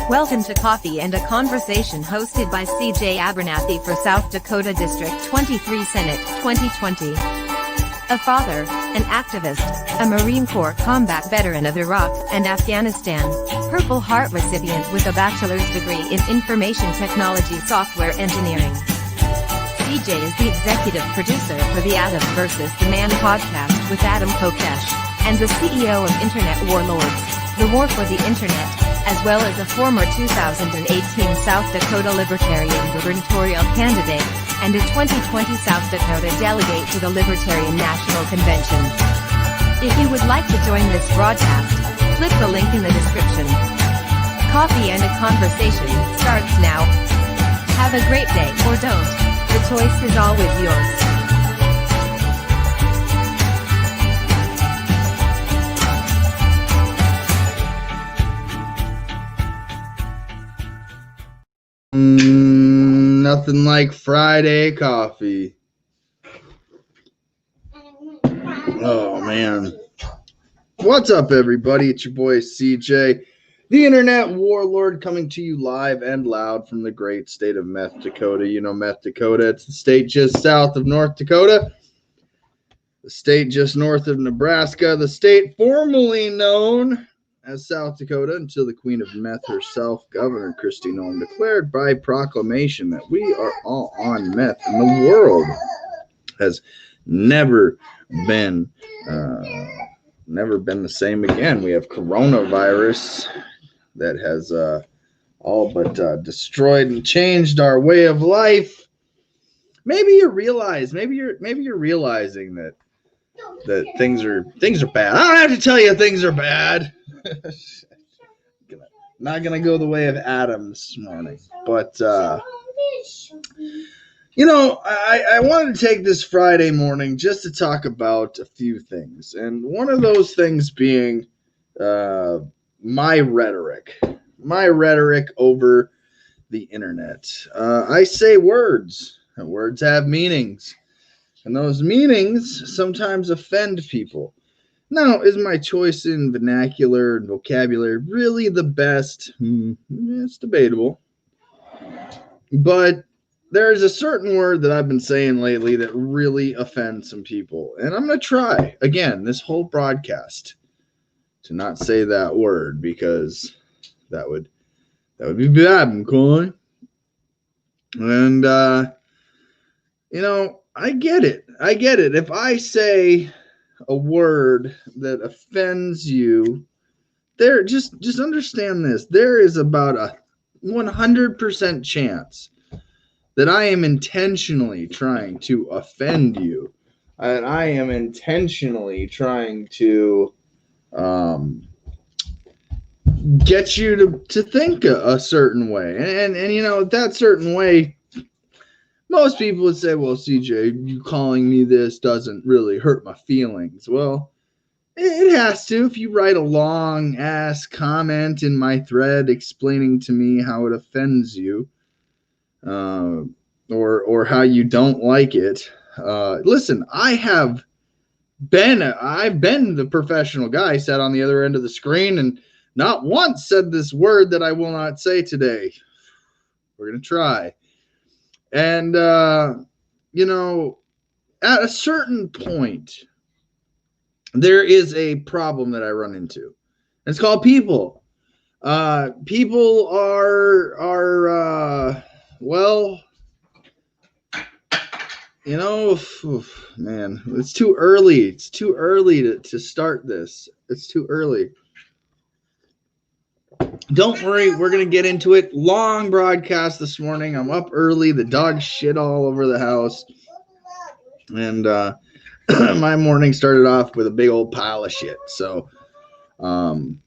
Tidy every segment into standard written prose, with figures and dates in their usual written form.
Welcome to Coffee and a Conversation hosted by CJ Abernathy for South Dakota District 23 Senate 2020. A father, an activist, a Marine Corps combat veteran of Iraq and Afghanistan, Purple Heart recipient with a bachelor's degree in information technology software engineering. CJ is the executive producer for the Adam vs. the Man podcast with Adam Kokesh, and the CEO of Internet Warlords, the War for the Internet, as well as a former 2018 South Dakota Libertarian gubernatorial candidate, and a 2020 South Dakota delegate to the Libertarian National Convention. If you would like to join this broadcast, click the link in the description. Coffee and a Conversation starts now. Have a great day or don't. The choice is always yours. Nothing like Friday coffee. Oh, man. What's up, everybody? It's your boy, CJ, the Internet Warlord, coming to you live and loud from the great state of Meth Dakota. You know Meth Dakota. It's the state just south of North Dakota, the state just north of Nebraska, the state formerly known as South Dakota until the Queen of Meth herself, Governor Kristi Noem, declared by proclamation that we are all on meth, and the world has never been the same again. We have coronavirus that has all but destroyed and changed our way of life. Maybe you're realizing that things are bad. I don't have to tell you things are bad. Not gonna go the way of Adam this morning, but I wanted to take this Friday morning just to talk about a few things, and one of those things being my rhetoric over the internet. I say words, and words have meanings, and those meanings sometimes offend people. Now, is my choice in vernacular and vocabulary really the best? It's debatable. But there's a certain word that I've been saying lately that really offends some people. And I'm going to try, again, this whole broadcast to not say that word, because that would be bad, okay? And, I get it. If I say a word that offends you, just understand this. There is about a 100% chance that I am intentionally trying to offend you, and I am intentionally trying to get you to think a certain way, and that certain way. Most people would say, well, CJ, you calling me this doesn't really hurt my feelings. Well, it has to. If you write a long-ass comment in my thread explaining to me how it offends you, or how you don't like it. Listen, I've been the professional guy, sat on the other end of the screen, and not once said this word that I will not say today. We're going to try. And, at a certain point, there is a problem that I run into. It's called people. People are man, it's too early. It's too early to start this. It's too early. Don't worry, we're going to get into it. Long broadcast this morning. I'm up early. The dog shit all over the house. And my morning started off with a big old pile of shit. So, can't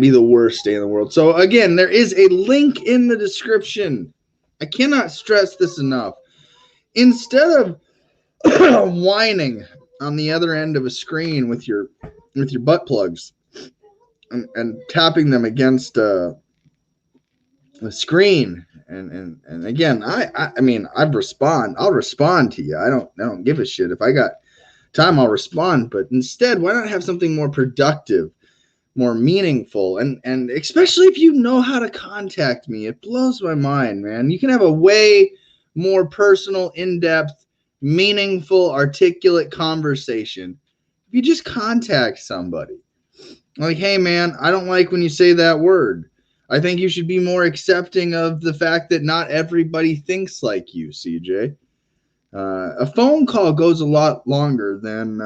be the worst day in the world. So, again, there is a link in the description. I cannot stress this enough. Instead of whining on the other end of a screen with your butt plugs, and tapping them against the screen, and again, I'll respond to you. I don't give a shit. If I got time, I'll respond. But instead, why not have something more productive more meaningful, and especially if you know how to contact me. It blows my mind, man. You can have a way more personal, in-depth, meaningful, articulate conversation if you just contact somebody. Like, hey man, I don't like when you say that word. I think you should be more accepting of the fact that not everybody thinks like you, CJ. A phone call goes a lot longer than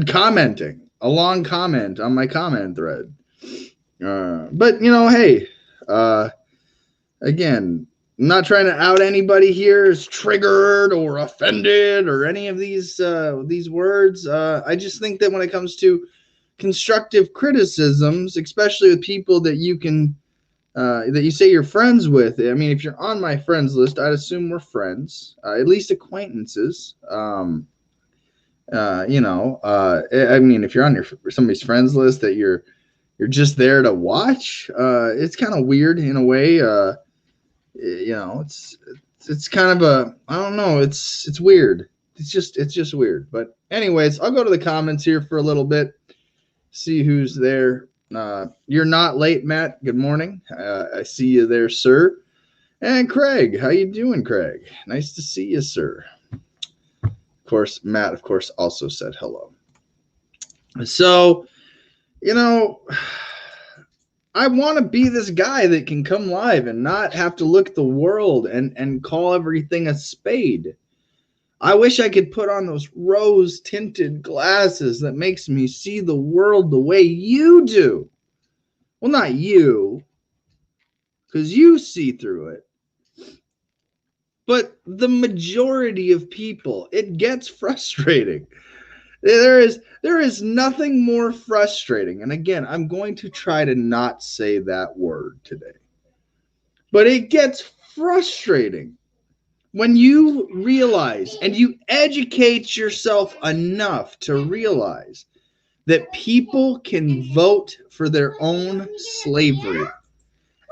commenting. A long comment on my comment thread. But hey, again, I'm not trying to out anybody here as triggered or offended or any of these words. I just think that when it comes to constructive criticisms, especially with people that you can that you say you're friends with. I mean, if you're on my friends list, I'd assume we're friends, at least acquaintances. I mean, if you're on somebody's friends list that you're just there to watch, it's kind of weird in a way. It's kind of I don't know. It's weird. It's just weird. But anyways, I'll go to the comments here for a little bit. See who's there. You're not late, Matt. Good morning. I see you there, sir. And Craig, how you doing, Craig? Nice to see you, sir. Of course, Matt, of course, also said hello. So, I want to be this guy that can come live and not have to look at the world and call everything a spade. I wish I could put on those rose-tinted glasses that makes me see the world the way you do. Well, not you, because you see through it. But the majority of people, it gets frustrating. There is nothing more frustrating. And again, I'm going to try to not say that word today. But it gets frustrating when you realize and you educate yourself enough to realize that people can vote for their own slavery.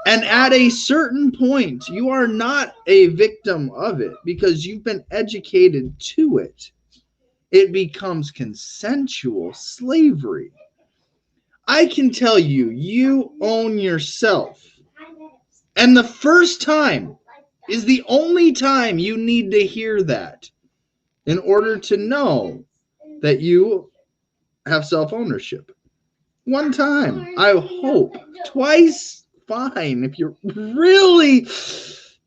And at a certain point, you are not a victim of it because you've been educated to it. It becomes consensual slavery. I can tell you, you own yourself. And the first time is the only time you need to hear that in order to know that you have self-ownership. One time, I hope. Twice, fine. If you really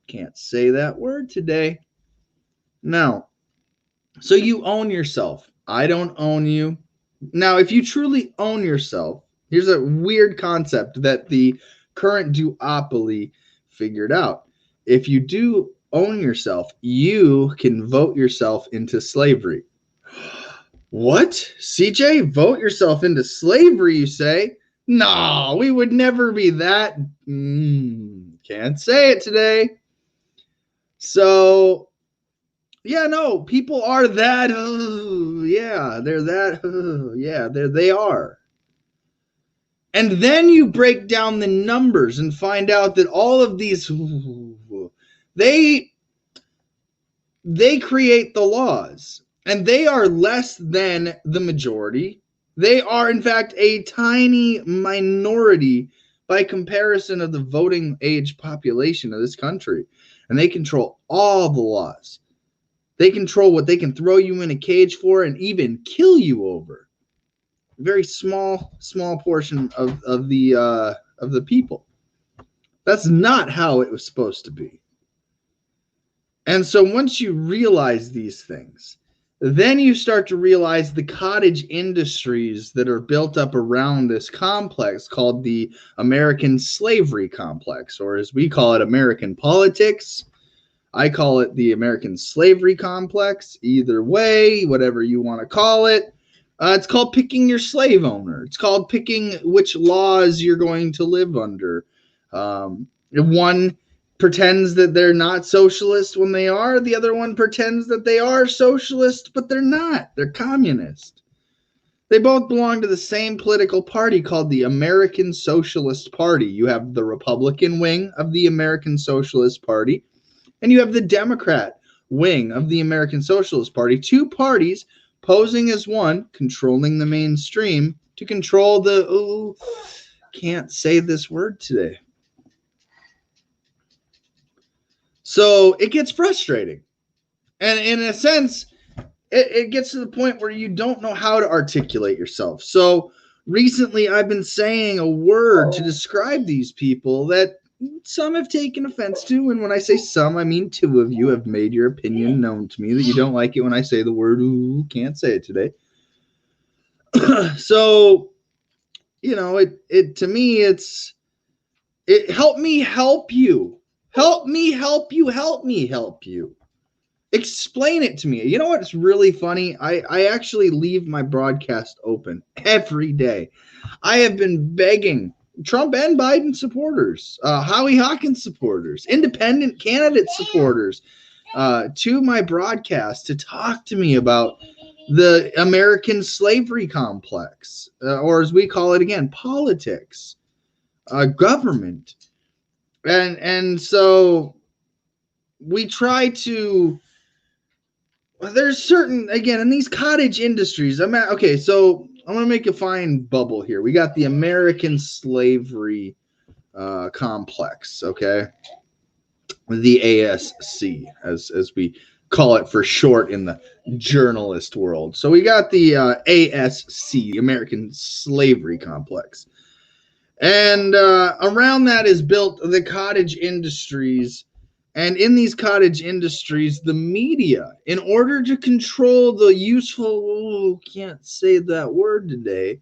can't say that word today. No. So you own yourself. I don't own you. Now, if you truly own yourself, here's a weird concept that the current duopoly figured out. If you do own yourself, you can vote yourself into slavery. What? CJ, vote yourself into slavery, you say? No, we would never be that. Can't say it today. So, yeah, no, people are that. Yeah, they're that. Yeah, they are. And then you break down the numbers and find out that all of these, they create the laws, and they are less than the majority. They are, in fact, a tiny minority by comparison of the voting age population of this country. And they control all the laws. They control what they can throw you in a cage for and even kill you over. Very small portion of the people. That's not how it was supposed to be. And so once you realize these things, then you start to realize the cottage industries that are built up around this complex called the American slavery complex, or as we call it, American politics. I call it the American slavery complex. Either way, whatever you want to call it. It's called picking your slave owner. It's called picking which laws you're going to live under. One pretends that they're not socialist when they are. The other one pretends that they are socialist, but they're not. They're communist. They both belong to the same political party called the American Socialist Party. You have the Republican wing of the American Socialist Party, and you have the Democrat wing of the American Socialist Party. Two parties, posing as one, controlling the mainstream to control the, can't say this word today. So it gets frustrating. And in a sense, it gets to the point where you don't know how to articulate yourself. So recently I've been saying a word to describe these people that some have taken offense to. And when I say some, I mean two of you have made your opinion known to me that you don't like it when I say the word, can't say it today. So, it to me, it help me help you. Help me help you. Help me help you. Explain it to me. You know what's really funny? I actually leave my broadcast open every day. I have been begging Trump and Biden supporters, Howie Hawkins supporters, independent candidate supporters to my broadcast to talk to me about the American slavery complex, or as we call it again, politics, government. And so we try to, there's certain, again, in these cottage industries, okay, so I'm going to make a fine bubble here. We got the American slavery complex, okay? The ASC, as we call it for short in the journalist world. So we got the ASC, American Slavery Complex. And around that is built the cottage industries. And in these cottage industries, the media, in order to control the useful, can't say that word today,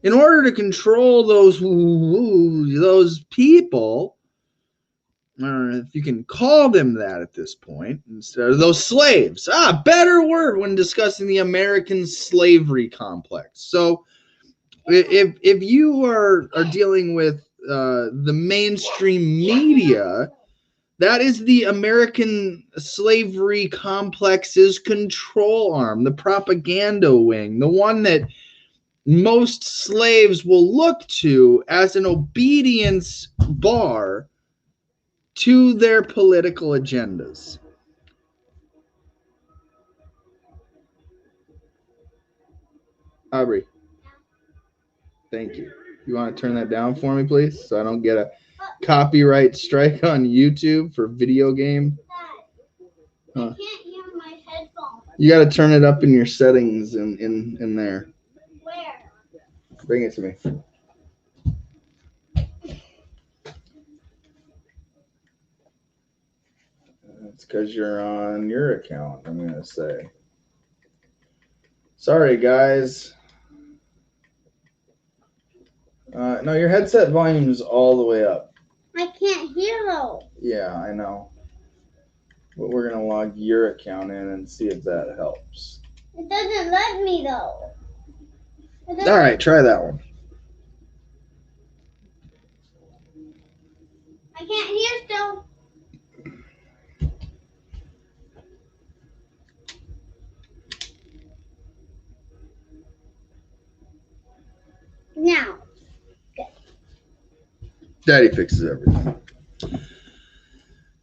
in order to control those people, I don't know if you can call them that at this point, instead of those slaves. Better word when discussing the American slavery complex. So if you are dealing with the mainstream media, that is the American slavery complex's control arm, the propaganda wing, the one that most slaves will look to as an obedience bar to their political agendas. Aubrey, thank you. You want to turn that down for me, please, so I don't get a copyright strike on YouTube for video game? I can't hear my headphones. You got to turn it up in your settings in there. Where? Bring it to me. It's because you're on your account, I'm going to say. Sorry, guys. No, your headset volume is all the way up. I can't hear though. Yeah, I know. But we're going to log your account in and see if that helps. It doesn't let me though. All right, try that one. I can't hear still. Now. Daddy fixes everything.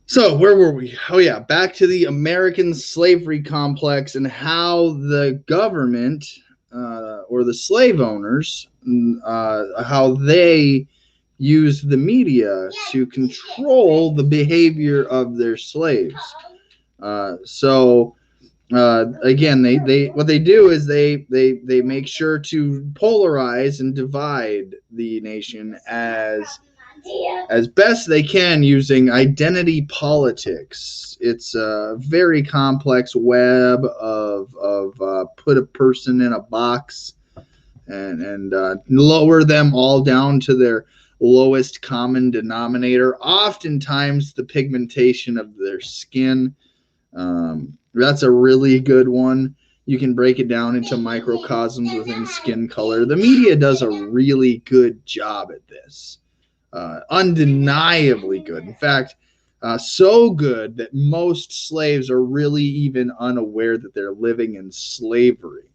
So where were we? Oh yeah, back to the American slavery complex and how the government or the slave owners, how they use the media to control the behavior of their slaves. Again, they what they do is they make sure to polarize and divide the nation as best they can using identity politics. It's a very complex web of put a person in a box and lower them all down to their lowest common denominator, oftentimes the pigmentation of their skin. That's a really good one. You can break it down into microcosms within skin color. The media does a really good job at this. Undeniably good. In fact, so good that most slaves are really even unaware that they're living in slavery.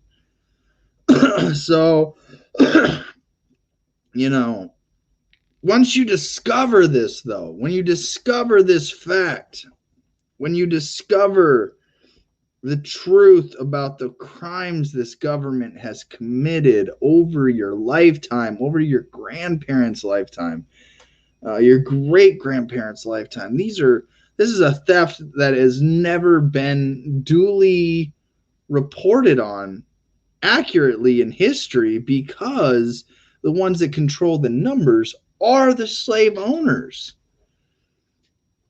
So, once you discover this, though, when you discover this fact, when you discover the truth about the crimes this government has committed over your lifetime, over your grandparents' lifetime, your great-grandparents' lifetime. This is a theft that has never been duly reported on accurately in history, because the ones that control the numbers are the slave owners.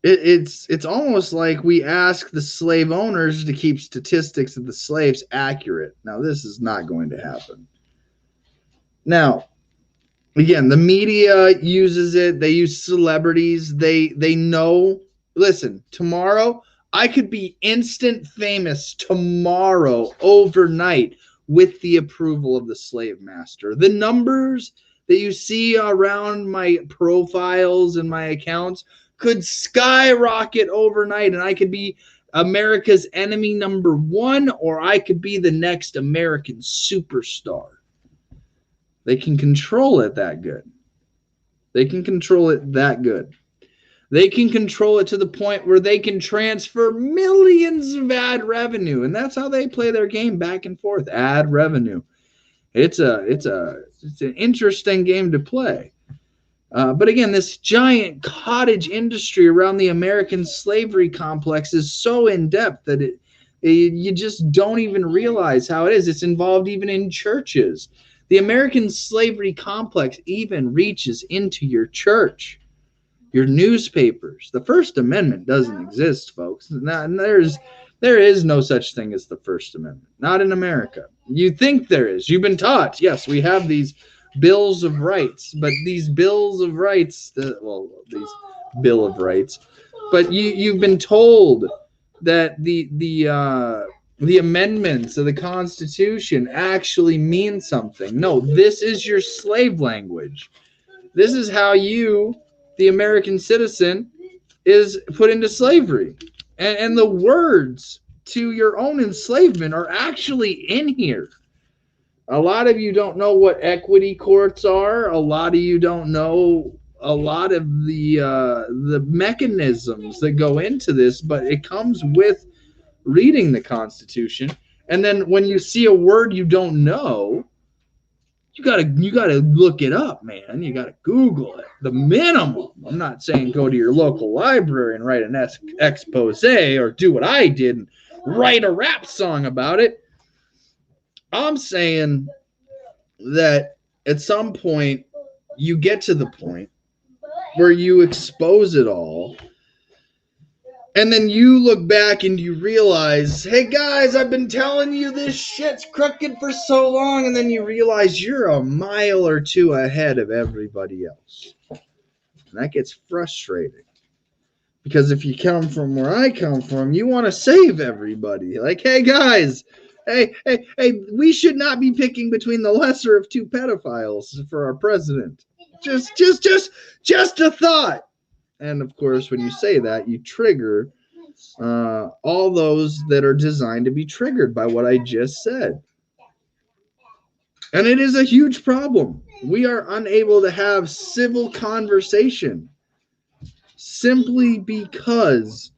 It's almost like we ask the slave owners to keep statistics of the slaves accurate. Now, this is not going to happen. Now, again, the media uses it. They use celebrities. They know. Listen, tomorrow I could be instant famous tomorrow, overnight, with the approval of the slave master. The numbers that you see around my profiles and my accounts could skyrocket overnight, and I could be America's enemy number one, or I could be the next American superstar. They can control it that good. They can control it that good. They can control it to the point where they can transfer millions of ad revenue, and that's how they play their game back and forth. Ad revenue. It's an interesting game to play. But again, this giant cottage industry around the American slavery complex is so in depth that you just don't even realize how it is. It's involved even in churches. The American slavery complex even reaches into your church, your newspapers. The First Amendment doesn't exist, folks. There is no such thing as the First Amendment. Not in America. You think there is. You've been taught. Yes, we have these bills of rights, but these bills of rights, these bill of rights, but you've been told that the amendments of the Constitution actually mean something. No, this is your slave language. This is how you, the American citizen, is put into slavery, and the words to your own enslavement are actually in here. A lot of you don't know what equity courts are. A lot of you don't know a lot of the mechanisms that go into this, but it comes with reading the Constitution. And then when you see a word you don't know, you gotta look it up, man. You gotta Google it. The minimum. I'm not saying go to your local library and write an expose or do what I did and write a rap song about it. I'm saying that at some point you get to the point where you expose it all, and then you look back and you realize, hey guys, I've been telling you this shit's crooked for so long, and then you realize you're a mile or two ahead of everybody else. And that gets frustrating. Because if you come from where I come from, you want to save everybody. Like, hey guys, Hey, we should not be picking between the lesser of two pedophiles for our president. Just a thought. And of course, when you say that, you trigger all those that are designed to be triggered by what I just said. And it is a huge problem. We are unable to have civil conversation simply because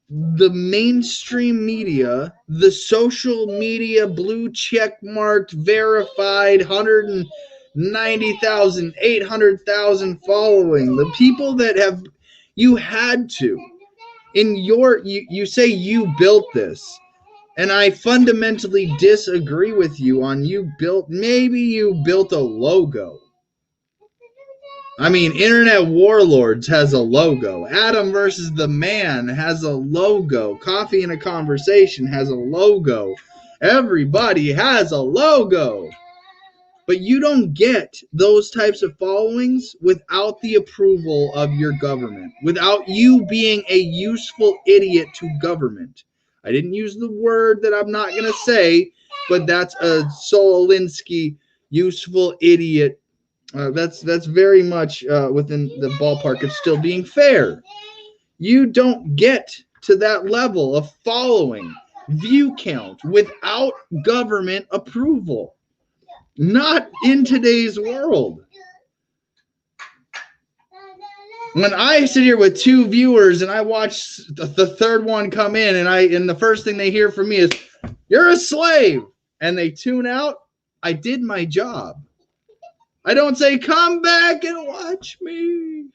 the mainstream media, the social media, blue check marked, verified, 190,000, 800,000 following, the people that have, you had to, you say you built this, and I fundamentally disagree with you on maybe you built a logo. I mean, Internet Warlords has a logo. Adam versus the Man has a logo. Coffee and a Conversation has a logo. Everybody has a logo. But you don't get those types of followings without the approval of your government, without you being a useful idiot to government. I didn't use the word that I'm not going to say, but that's a Saul Alinsky useful idiot. That's very much within the ballpark of still being fair. You don't get to that level of following, view count, without government approval. Not in today's world. when I sit here with 2 viewers and I watch the third one come in and the first thing they hear from me is, "You're a slave," and they tune out, I did my job. I don't say, "Come back and watch me."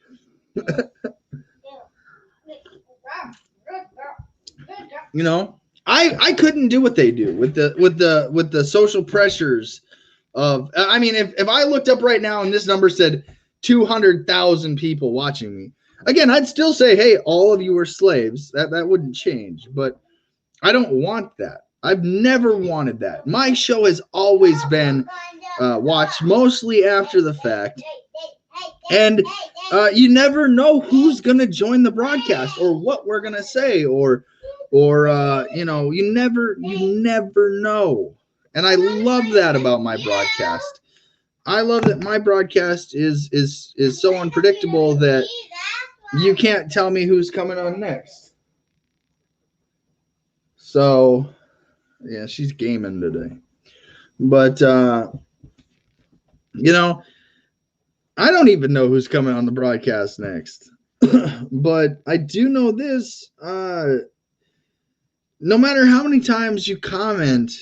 You know, I couldn't do what they do with the social pressures of, I mean, if I looked up right now and this number said 200,000 people watching me, again, I'd still say, hey, all of you are slaves. That wouldn't change, but I don't want that. I've never wanted that. My show has always been watched mostly after the fact, and you never know who's gonna join the broadcast or what we're gonna say, or you know, you never know. And I love that about my broadcast. I love that my broadcast is so unpredictable that you can't tell me who's coming on next. So yeah, she's gaming today. But you know, I don't even know who's coming on the broadcast next. But I do know this, no matter how many times you comment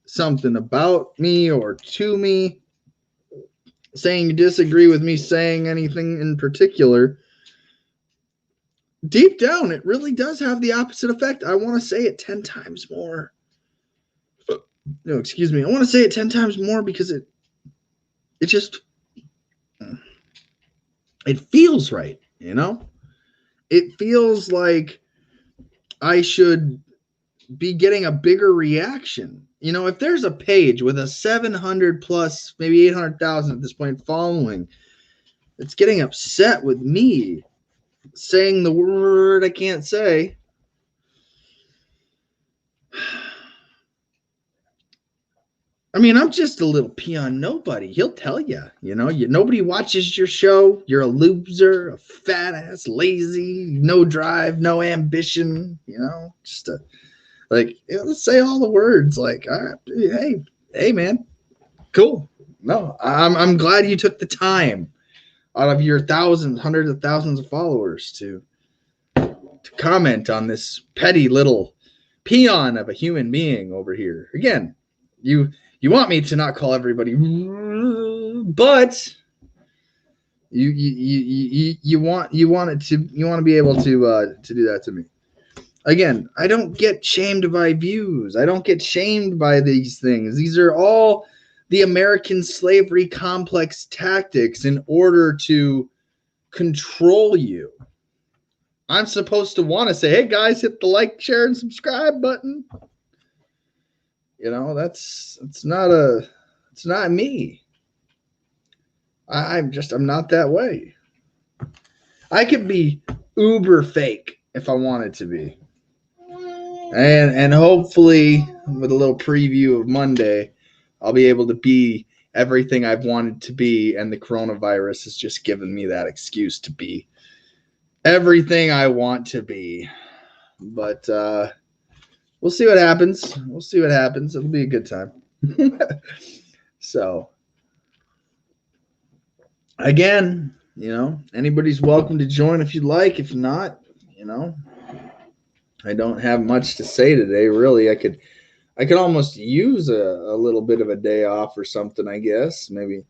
something about me or to me, saying you disagree with me saying anything in particular, deep down, it really does have the opposite effect. I want to say it 10 times more. No, excuse me. I want to say it 10 times more because it just, it feels right, you know? It feels like I should be getting a bigger reaction. You know, if there's a page with a 700 plus, maybe 800,000 at this point following, it's getting upset with me saying the word I can't say, I mean, I'm just a little peon nobody. He'll tell you, you know, nobody watches your show. You're a loser, a fat ass, lazy, no drive, no ambition, you know, just a, like, you know, let's say all the words like, all right, hey, man, cool. No, I'm glad you took the time out of your thousands, hundreds of thousands of followers to comment on this petty little peon of a human being over here. Again, you want me to not call everybody, but you want to be able to do that to me. Again, I don't get shamed by views. I don't get shamed by these things. These are all the American slavery complex tactics in order to control you. I'm supposed to want to say, hey guys, hit the like, share, and subscribe button. You know, it's not me. I'm not that way. I could be uber fake if I wanted to be. And hopefully with a little preview of Monday, I'll be able to be everything I've wanted to be, and the coronavirus has just given me that excuse to be everything I want to be. But we'll see what happens. It'll be a good time. So, again, you know, anybody's welcome to join if you'd like. If not, you know, I don't have much to say today, really. I could almost use a little bit of a day off or something, I guess. Maybe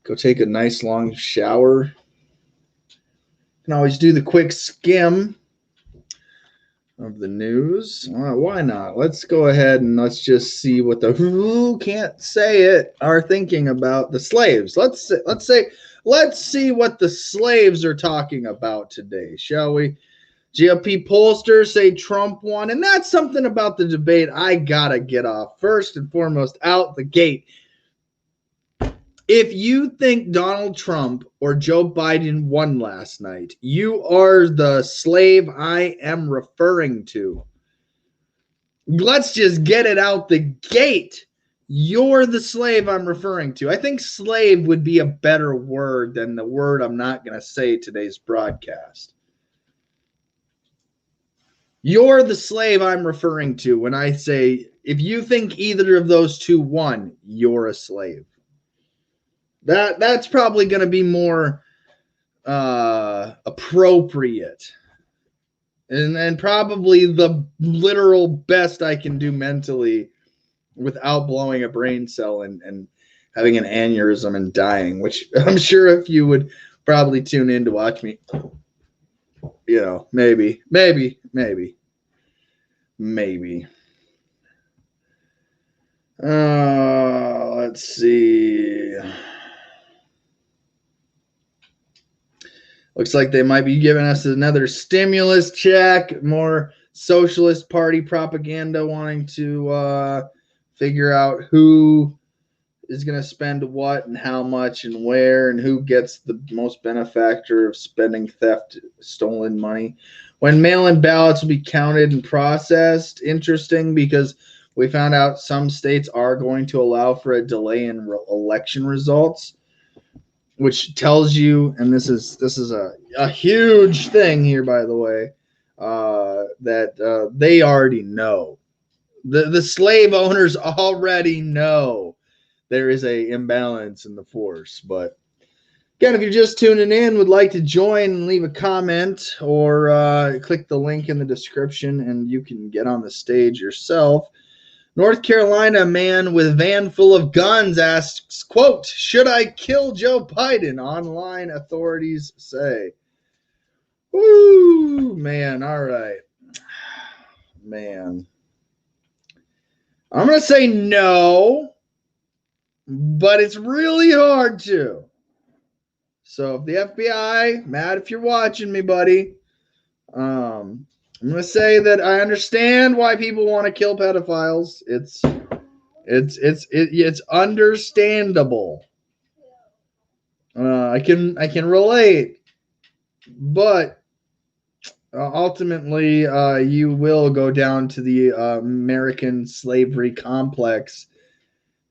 go take a nice long shower. Can always do the quick skim of the news. Why not? Let's go ahead and let's just see what the who can't say it are thinking about the slaves. Let's see what the slaves are talking about today, shall we? GOP pollsters say Trump won, and that's something about the debate I gotta get off first and foremost out the gate. If you think Donald Trump or Joe Biden won last night, you are the slave I am referring to. Let's just get it out the gate. You're the slave I'm referring to. I think slave would be a better word than the word I'm not going to say today's broadcast. You're the slave I'm referring to when I say, if you think either of those two won, you're a slave. That's probably going to be more appropriate. And probably the literal best I can do mentally without blowing a brain cell and having an aneurysm and dying, which I'm sure if you would probably tune in to watch me, you know, maybe. Let's see. Looks like they might be giving us another stimulus check, more socialist party propaganda, wanting to figure out who is going to spend what and how much and where and who gets the most benefactor of spending theft, stolen money. When mail-in ballots will be counted and processed, interesting because we found out some states are going to allow for a delay in election results, which tells you, and this is a huge thing here, by the way, that they already know. The slave owners already know there is a imbalance in the force. But again, if you're just tuning in, would like to join and leave a comment or click the link in the description and you can get on the stage yourself. North Carolina man with van full of guns asks, quote, should I kill Joe Biden? Online authorities say. Woo, man, all right. Man. I'm going to say no, but it's really hard to. So if the FBI, Matt, if you're watching me, buddy, I'm going to say that I understand why people want to kill pedophiles. It's understandable. I can relate, but ultimately, you will go down to the American slavery complex,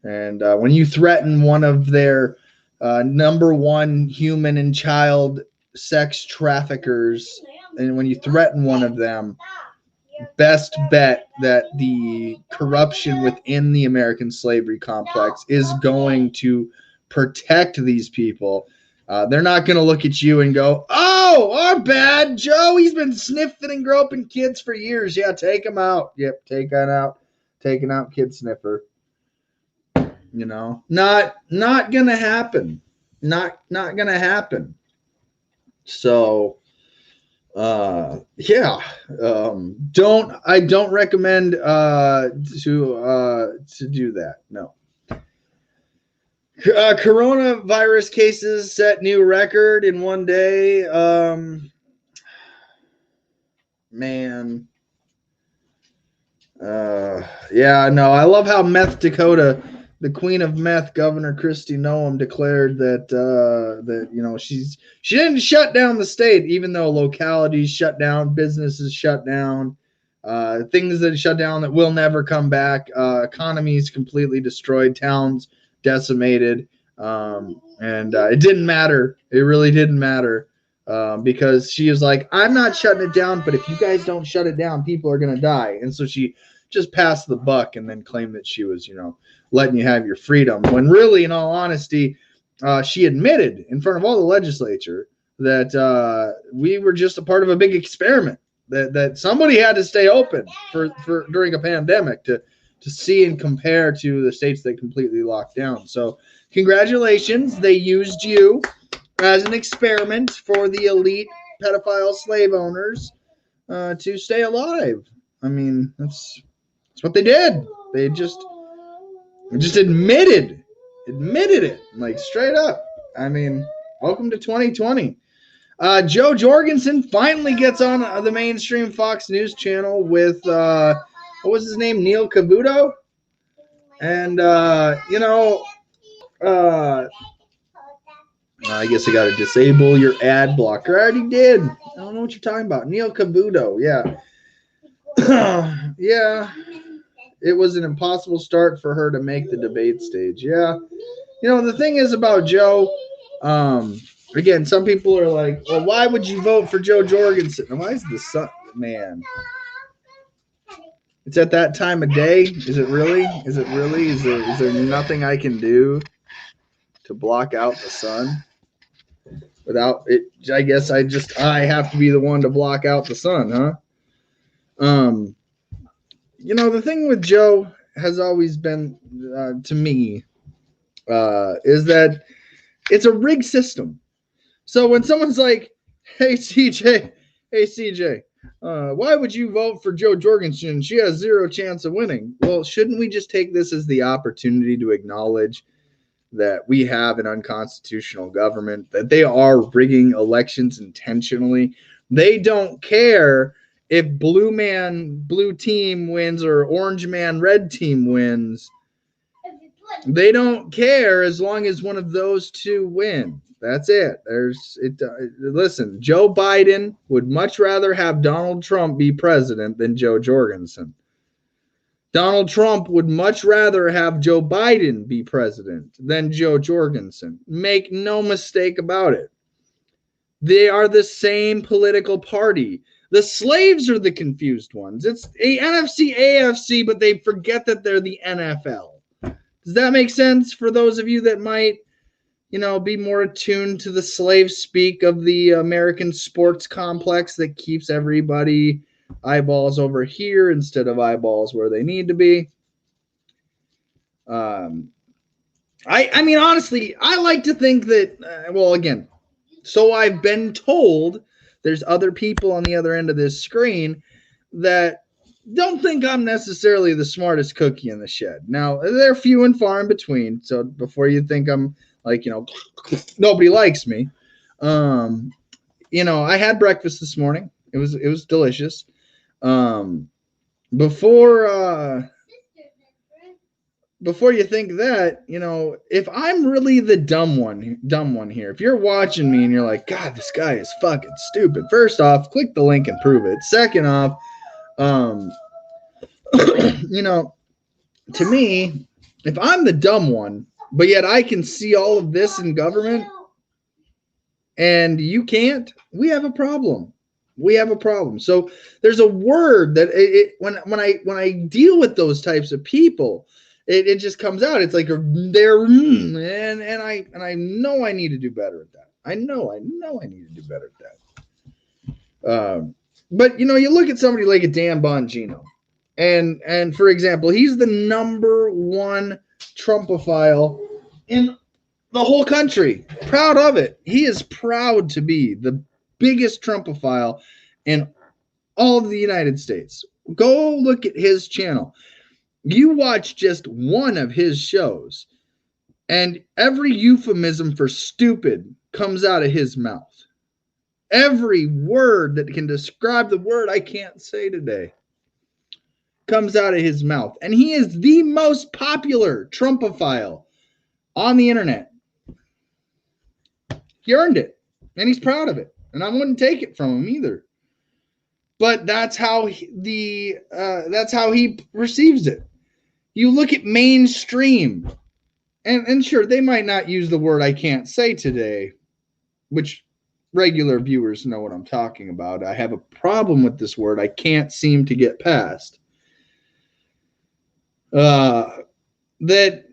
and when you threaten one of their number one human and child sex traffickers, and when you threaten one of them, best bet that the corruption within the American slavery complex is going to protect these people. They're not going to look at you and go, oh, our bad Joe, he's been sniffing and groping kids for years. Yeah, take him out. Yep, taking out kid sniffer. You know, not going to happen. Not going to happen. So, yeah, I don't recommend to do that. No. Coronavirus cases set new record in one day. Man. Yeah, no, I love how Meth Dakota, the queen of meth, Governor Kristi Noem, declared that you know, she didn't shut down the state, even though localities shut down, businesses shut down, things that shut down that will never come back, economies completely destroyed, towns decimated, and it didn't matter. It really didn't matter, because she was like, I'm not shutting it down, but if you guys don't shut it down, people are going to die. And so she just passed the buck and then claimed that she was, you know, letting you have your freedom, when really, in all honesty, she admitted in front of all the legislature that we were just a part of a big experiment, that somebody had to stay open for during a pandemic to see and compare to the states that completely locked down. So congratulations. They used you as an experiment for the elite pedophile slave owners to stay alive. I mean, that's what they did. They just admitted it, like, straight up. I mean, welcome to 2020. Joe Jorgensen finally gets on the mainstream Fox News channel with what was his name? Neil Cavuto. And, you know, I guess I got to disable your ad blocker. I already did. I don't know what you're talking about. Neil Cavuto, yeah. Yeah. It was an impossible start for her to make the debate stage. Yeah. You know, the thing is about Joe, again, some people are like, well, why would you vote for Joe Jorgensen? Why is the sun, man? It's at that time of day. Is it really? Is there nothing I can do to block out the sun? Without it, I guess I have to be the one to block out the sun, huh? The thing with Joe has always been, to me, is that it's a rigged system. So when someone's like, hey, CJ, why would you vote for Jo Jorgensen? She has zero chance of winning. Well, shouldn't we just take this as the opportunity to acknowledge that we have an unconstitutional government, that they are rigging elections intentionally? They don't care if blue team wins or orange man, red team wins. They don't care as long as one of those two wins. That's it. Listen, Joe Biden would much rather have Donald Trump be president than Jo Jorgensen. Donald Trump would much rather have Joe Biden be president than Jo Jorgensen. Make no mistake about it. They are the same political party. The slaves are the confused ones. It's a NFC, AFC, but they forget that they're the NFL. Does that make sense for those of you that might, be more attuned to the slave speak of the American sports complex that keeps everybody eyeballs over here instead of eyeballs where they need to be? I mean, honestly, I like to think that, again, so I've been told, there's other people on the other end of this screen that don't think I'm necessarily the smartest cookie in the shed. Now, they're few and far in between. So before you think I'm like, nobody likes me. I had breakfast this morning. It was delicious. Before you think that, if I'm really the dumb one here, if you're watching me and you're like, God, this guy is fucking stupid. First off, click the link and prove it. Second off, to me, if I'm the dumb one, but yet I can see all of this in government and you can't, we have a problem. So there's a word that when I deal with those types of people, it just comes out. It's like they're and I know I need to do better at that. I know I need to do better at that. But you look at somebody like a Dan Bongino, and for example, he's the number one Trumpophile in the whole country. Proud of it. He is proud to be the biggest Trumpophile in all of the United States. Go look at his channel. You watch just one of his shows, and every euphemism for stupid comes out of his mouth. Every word that can describe the word I can't say today comes out of his mouth. And he is the most popular Trumpophile on the internet. He earned it, and he's proud of it. And I wouldn't take it from him either. But that's how he receives it. You look at mainstream, and sure, they might not use the word I can't say today, which regular viewers know what I'm talking about. I have a problem with this word I can't seem to get past. It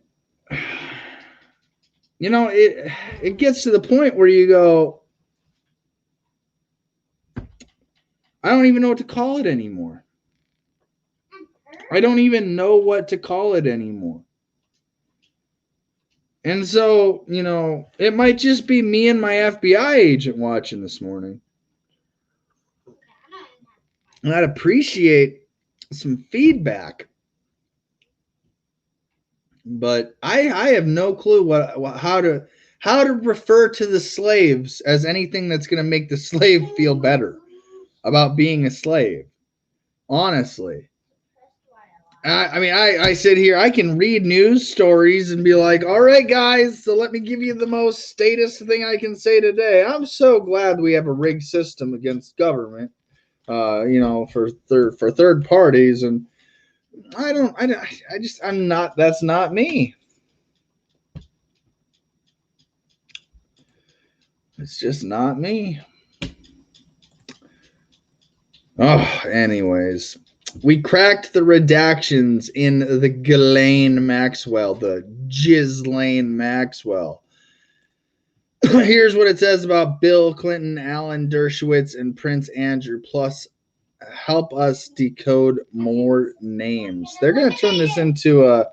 gets to the point where you go, I don't even know what to call it anymore. I don't even know what to call it anymore. And so, it might just be me and my FBI agent watching this morning. And I'd appreciate some feedback. But I have no clue how to refer to the slaves as anything that's going to make the slave feel better about being a slave. Honestly. I sit here, I can read news stories and be like, all right, guys, so let me give you the most statist thing I can say today. I'm so glad we have a rigged system against government, for third parties. And that's not me. It's just not me. Oh, anyways. We cracked the redactions in the Ghislaine Maxwell. Here's what it says about Bill Clinton, Alan Dershowitz, and Prince Andrew. Plus, help us decode more names. They're going to turn this into a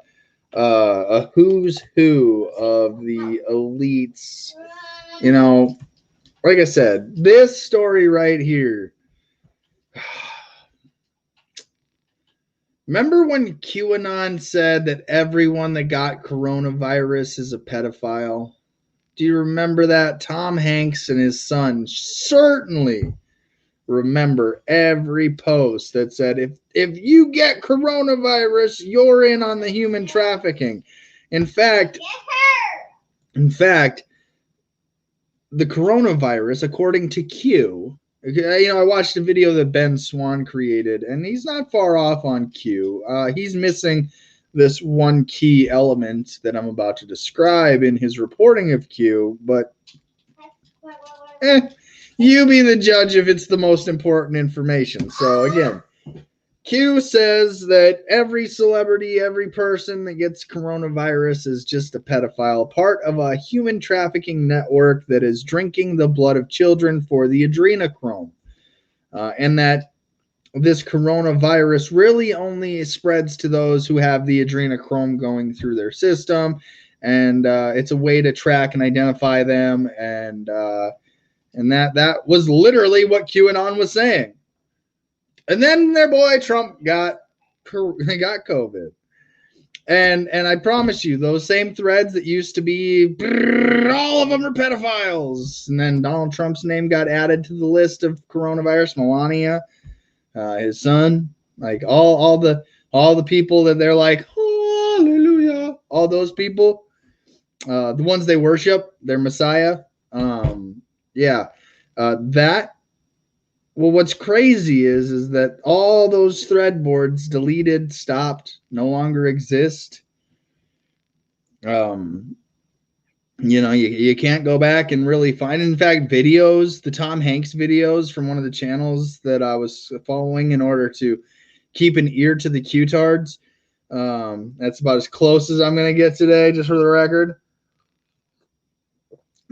who's who of the elites. You know, like I said, this story right here. Remember when QAnon said that everyone that got coronavirus is a pedophile? Do you remember that? Tom Hanks and his son certainly remember every post that said, if you get coronavirus, you're in on the human trafficking. In fact, the coronavirus, according to Q, I watched a video that Ben Swan created, and he's not far off on Q. He's missing this one key element that I'm about to describe in his reporting of Q, but you be the judge if it's the most important information. So again, Q says that every celebrity, every person that gets coronavirus is just a pedophile, part of a human trafficking network that is drinking the blood of children for the adrenochrome. And that this coronavirus really only spreads to those who have the adrenochrome going through their system. And it's a way to track and identify them. And that was literally what QAnon was saying. And then their boy Trump got COVID. And I promise you, those same threads that used to be, all of them are pedophiles. And then Donald Trump's name got added to the list of coronavirus. Melania, his son, like all the people that they're like, hallelujah, all those people, the ones they worship, their Messiah. Well, what's crazy is that all those thread boards deleted, stopped, no longer exist. You can't go back and really find. In fact, videos, the Tom Hanks videos from one of the channels that I was following in order to keep an ear to the Q-tards. That's about as close as I'm going to get today, just for the record,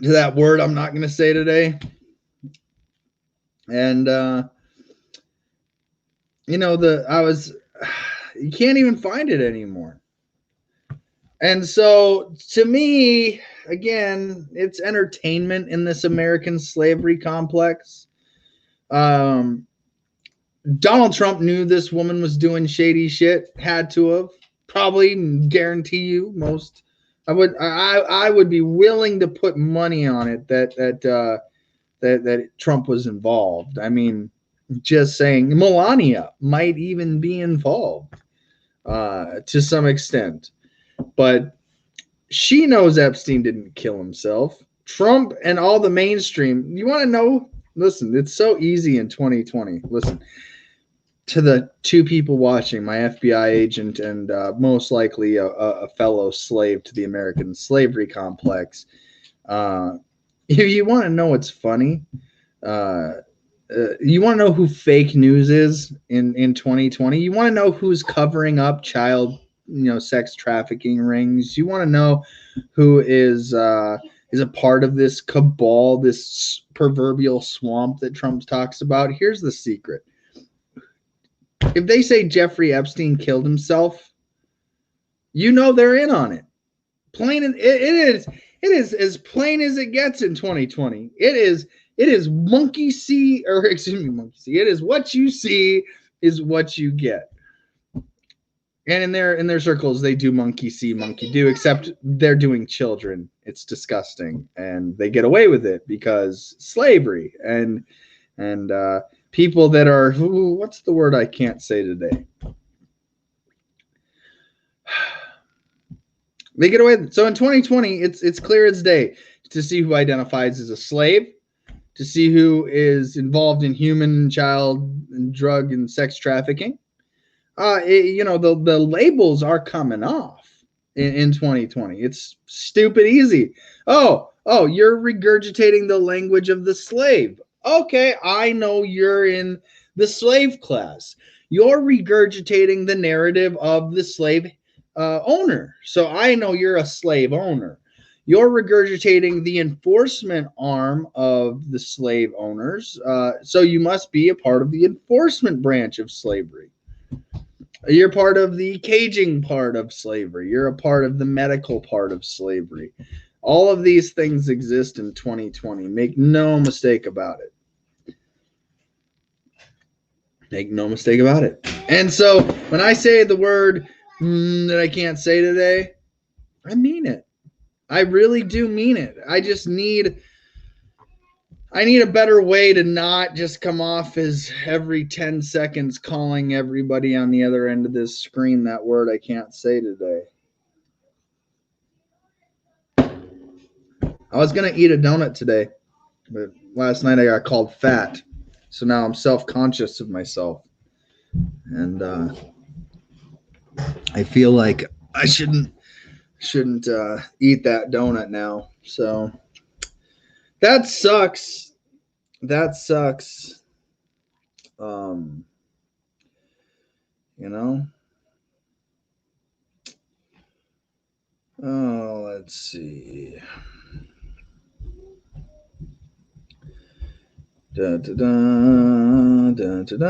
to that word I'm not going to say today. And, you can't even find it anymore. And so to me, again, it's entertainment in this American slavery complex. Donald Trump knew this woman was doing shady shit, had to have, probably, guarantee you most. I would be willing to put money on it that Trump was involved. I mean, just saying, Melania might even be involved to some extent. But she knows Epstein didn't kill himself. Trump and all the mainstream, you want to know? Listen, it's so easy in 2020. Listen, to the two people watching, my FBI agent and most likely a fellow slave to the American slavery complex. If you want to know what's funny, you want to know who fake news is in 2020? You want to know who's covering up child, sex trafficking rings? You want to know who is a part of this cabal, this proverbial swamp that Trump talks about? Here's the secret. If they say Jeffrey Epstein killed himself, they're in on it. It is as plain as it gets in 2020. It is monkey see, or excuse me, monkey see. It is what you see is what you get. And in their circles, they do monkey see, monkey do, except they're doing children. It's disgusting, and they get away with it because slavery and people that are, what's the word I can't say today? They get away with it. So in 2020, it's clear as day to see who identifies as a slave, to see who is involved in human, child, and drug and sex trafficking. The labels are coming off in 2020. It's stupid easy. Oh, you're regurgitating the language of the slave. Okay, I know you're in the slave class. You're regurgitating the narrative of the slave owner. So I know you're a slave owner. You're regurgitating the enforcement arm of the slave owners. So you must be a part of the enforcement branch of slavery. You're part of the caging part of slavery. You're a part of the medical part of slavery. All of these things exist in 2020. Make no mistake about it. Make no mistake about it. And so when I say the word that I can't say today, I mean it. I really do mean it. I need a better way to not just come off as every 10 seconds calling everybody on the other end of this screen that word I can't say today. I was going to eat a donut today, but last night I got called fat. So now I'm self-conscious of myself. And I feel like I shouldn't eat that donut now. So that sucks. You know. Oh, let's see. Da, da, da, da, da, da.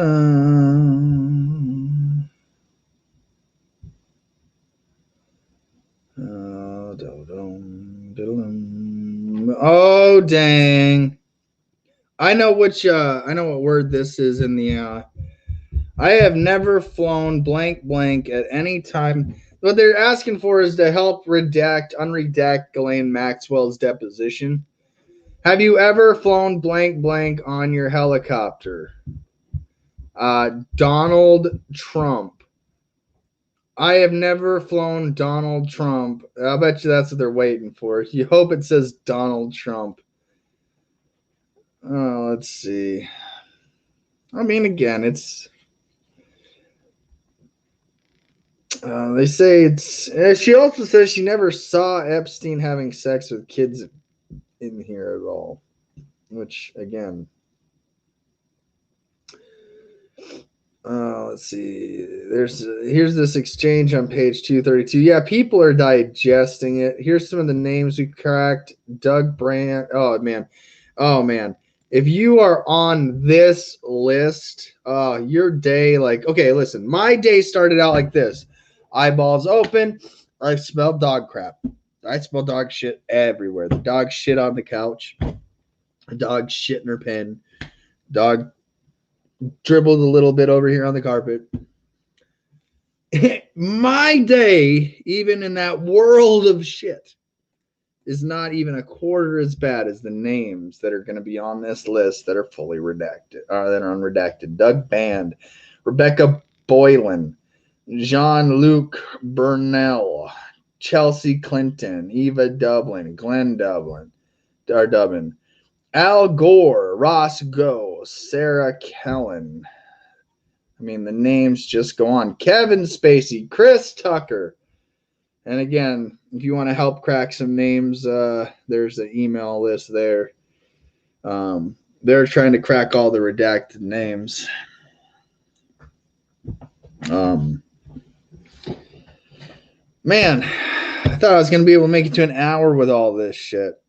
Oh, dang. I know what word this is in the I have never flown blank blank at any time. What they're asking for is to help unredact Ghislaine Maxwell's deposition. Have you ever flown blank blank on your helicopter? Donald Trump. I have never flown Donald Trump. I'll bet you that's what they're waiting for. You hope it says Donald Trump. Oh, let's see. I mean, again, it's... they say it's... She also says she never saw Epstein having sex with kids in here at all. Which, again... let's see. Here's this exchange on page 232. Yeah, people are digesting it. Here's some of the names we cracked. Doug Brandt. Oh man. If you are on this list, your day, okay, listen. My day started out like this. Eyeballs open. I smelled dog crap. I smell dog shit everywhere. The dog shit on the couch. The dog shit in her pen. Dog dribbled a little bit over here on the carpet. My day, even in that world of shit, is not even a quarter as bad as the names that are going to be on this list that are fully redacted, that are unredacted. Doug Band, Rebecca Boylan, Jean-Luc Burnell, Chelsea Clinton, Eva Dublin, Glenn Dublin, Al Gore, Ross Go, Sarah Kellen. I mean, the names just go on. Kevin Spacey, Chris Tucker. And again, if you want to help crack some names, there's the email list there. They're trying to crack all the redacted names. Man, I thought I was going to be able to make it to an hour with all this shit.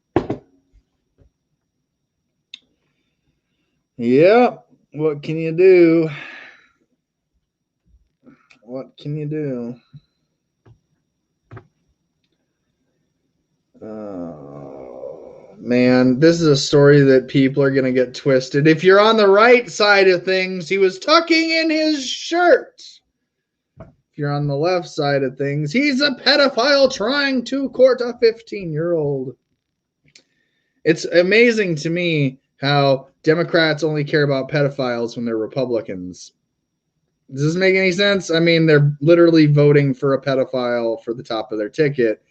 Yep. What can you do? What can you do? Oh, man, this is a story that people are going to get twisted. If you're on the right side of things, he was tucking in his shirt. If you're on the left side of things, he's a pedophile trying to court a 15-year-old. It's amazing to me how Democrats only care about pedophiles when they're Republicans. Does this make any sense? I mean, they're literally voting for a pedophile for the top of their ticket.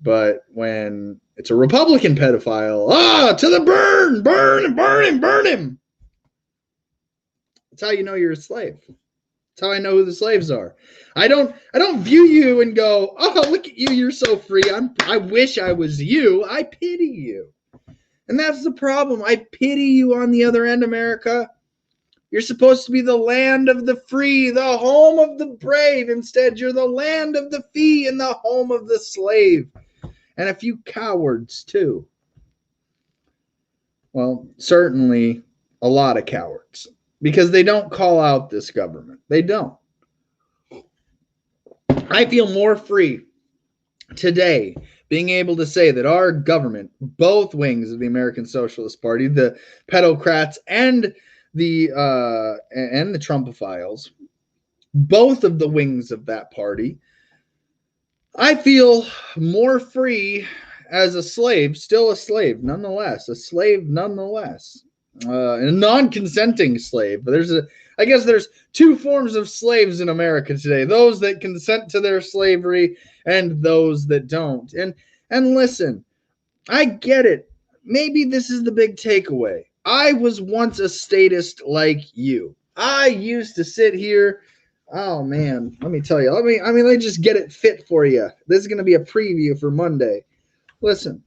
But when it's a Republican pedophile, to the burn, burn him. That's how you know you're a slave. That's how I know who the slaves are. I don't view you and go, oh, look at you, you're so free. I wish I was you. I pity you. And that's the problem. I pity you on the other end, America. You're supposed to be the land of the free, the home of the brave. Instead, you're the land of the fee and the home of the slave. and a few cowards too. Well, certainly a lot of cowards, because they don't call out this government. They don't. I feel more free today being able to say that our government, both wings of the American Socialist Party, the pedocrats and the Trumpophiles, both of the wings of that party, I feel more free as a slave, still a slave nonetheless, a non-consenting slave. I guess there's two forms of slaves in America today: those that consent to their slavery and those that don't. And listen, I get it. Maybe this is the big takeaway. I was once a statist like you. I used to sit here. Oh man, let me tell you. Let me just get it fit for you. This is going to be a preview for Monday. Listen,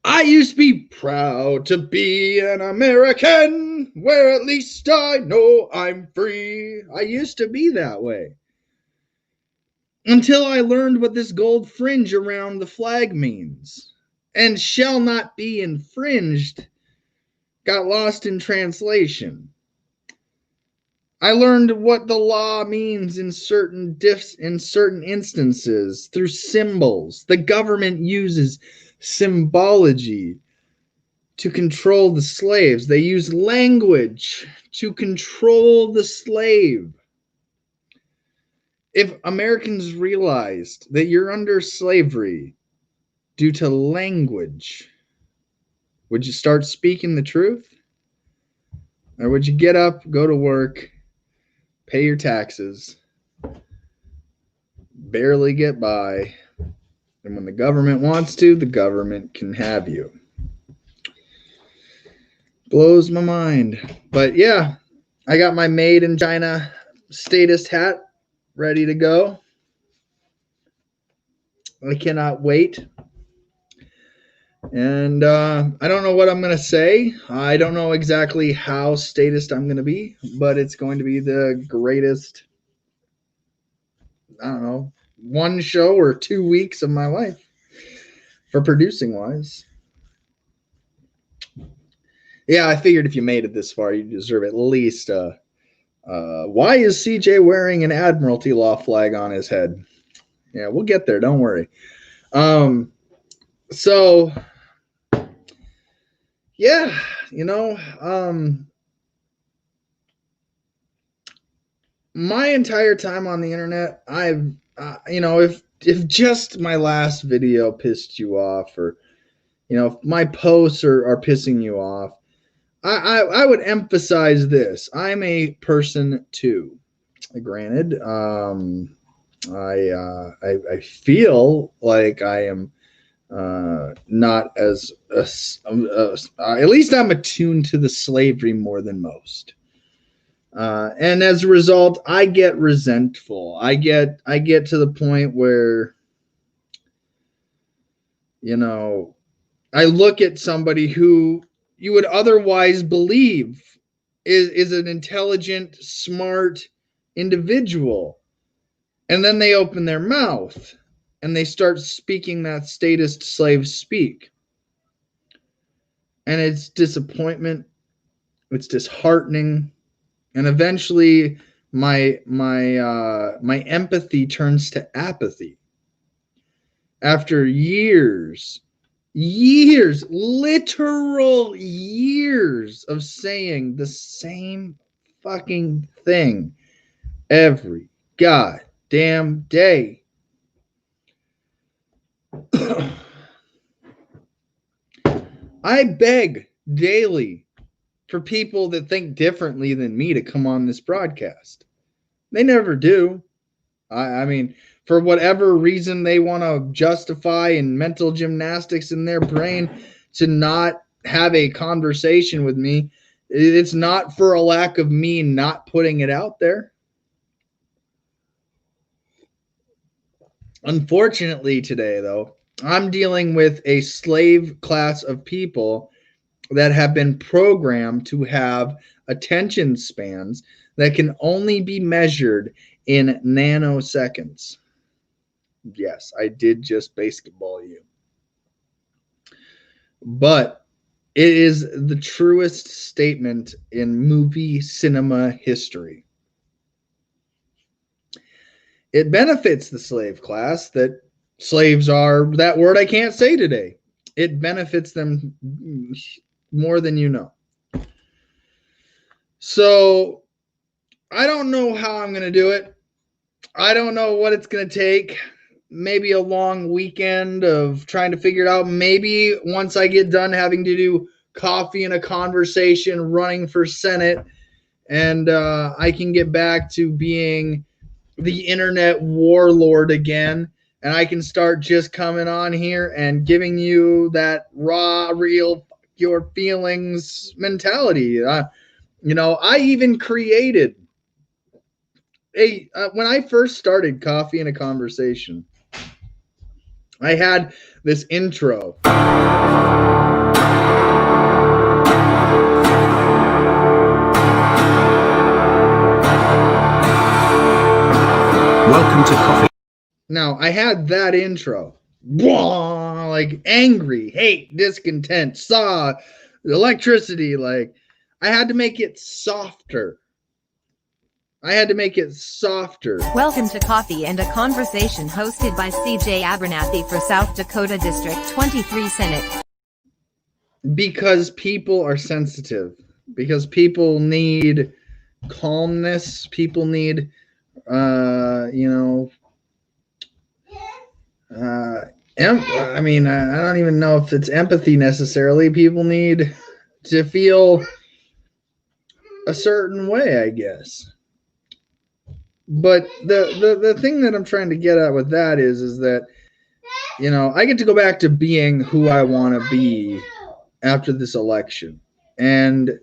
I used to be proud to be an American, where at least I know I'm free. I used to be that way. Until I learned what this gold fringe around the flag means. And shall not be infringed got lost in translation. I learned what the law means in certain instances through symbols. The government uses symbology to control the slaves. They use language to control the slave. If Americans realized that you're under slavery due to language, would you start speaking the truth? Or would you get up, go to work, pay your taxes, barely get by, and when the government wants to, the government can have you? Blows my mind. But yeah, I got my Made in China statist hat ready to go. I cannot wait. And I don't know what I'm going to say. I don't know exactly how statist I'm going to be, but it's going to be the greatest, I don't know, 1 show or 2 weeks of my life for producing wise. Yeah, I figured if you made it this far, you deserve at least why is CJ wearing an Admiralty Law flag on his head? Yeah, we'll get there. Don't worry. So, yeah, my entire time on the internet, I've, if just my last video pissed you off, or, if my posts are pissing you off, I would emphasize this. I'm a person too. Granted, I feel like I am not as at least I'm attuned to the slavery more than most, and as a result, I get resentful. I get to the point where, I look at somebody who you would otherwise believe is an intelligent, smart individual, and then they open their mouth and they start speaking that statist slave speak. And it's disappointment, it's disheartening, and eventually my empathy turns to apathy. After years, literal years of saying the same fucking thing every goddamn day. I beg daily for people that think differently than me to come on this broadcast. They never do. I mean, for whatever reason they want to justify in mental gymnastics in their brain to not have a conversation with me, it's not for a lack of me not putting it out there. Unfortunately today, though, I'm dealing with a slave class of people that have been programmed to have attention spans that can only be measured in nanoseconds. Yes, I did just basketball you. But it is the truest statement in movie cinema history. It benefits the slave class that slaves are that word I can't say today. It benefits them more than you know. So I don't know how I'm going to do it. I don't know what it's going to take. Maybe a long weekend of trying to figure it out. Maybe once I get done having to do coffee and a conversation running for Senate, and I can get back to being the internet warlord again, and I can start just coming on here and giving you that raw, real, your feelings mentality. I even created when I first started Coffee and a Conversation, I had this intro. Welcome to Coffee. Now, I had that intro. Blah, like angry, hate, discontent, saw, electricity. Like, I had to make it softer. Welcome to Coffee and a Conversation hosted by CJ Abernathy for South Dakota District 23 Senate. Because people are sensitive. Because people need calmness. People need, I don't even know if it's empathy necessarily. People need to feel a certain way, I guess. But the thing that I'm trying to get at with that is that, I get to go back to being who I want to be after this election. And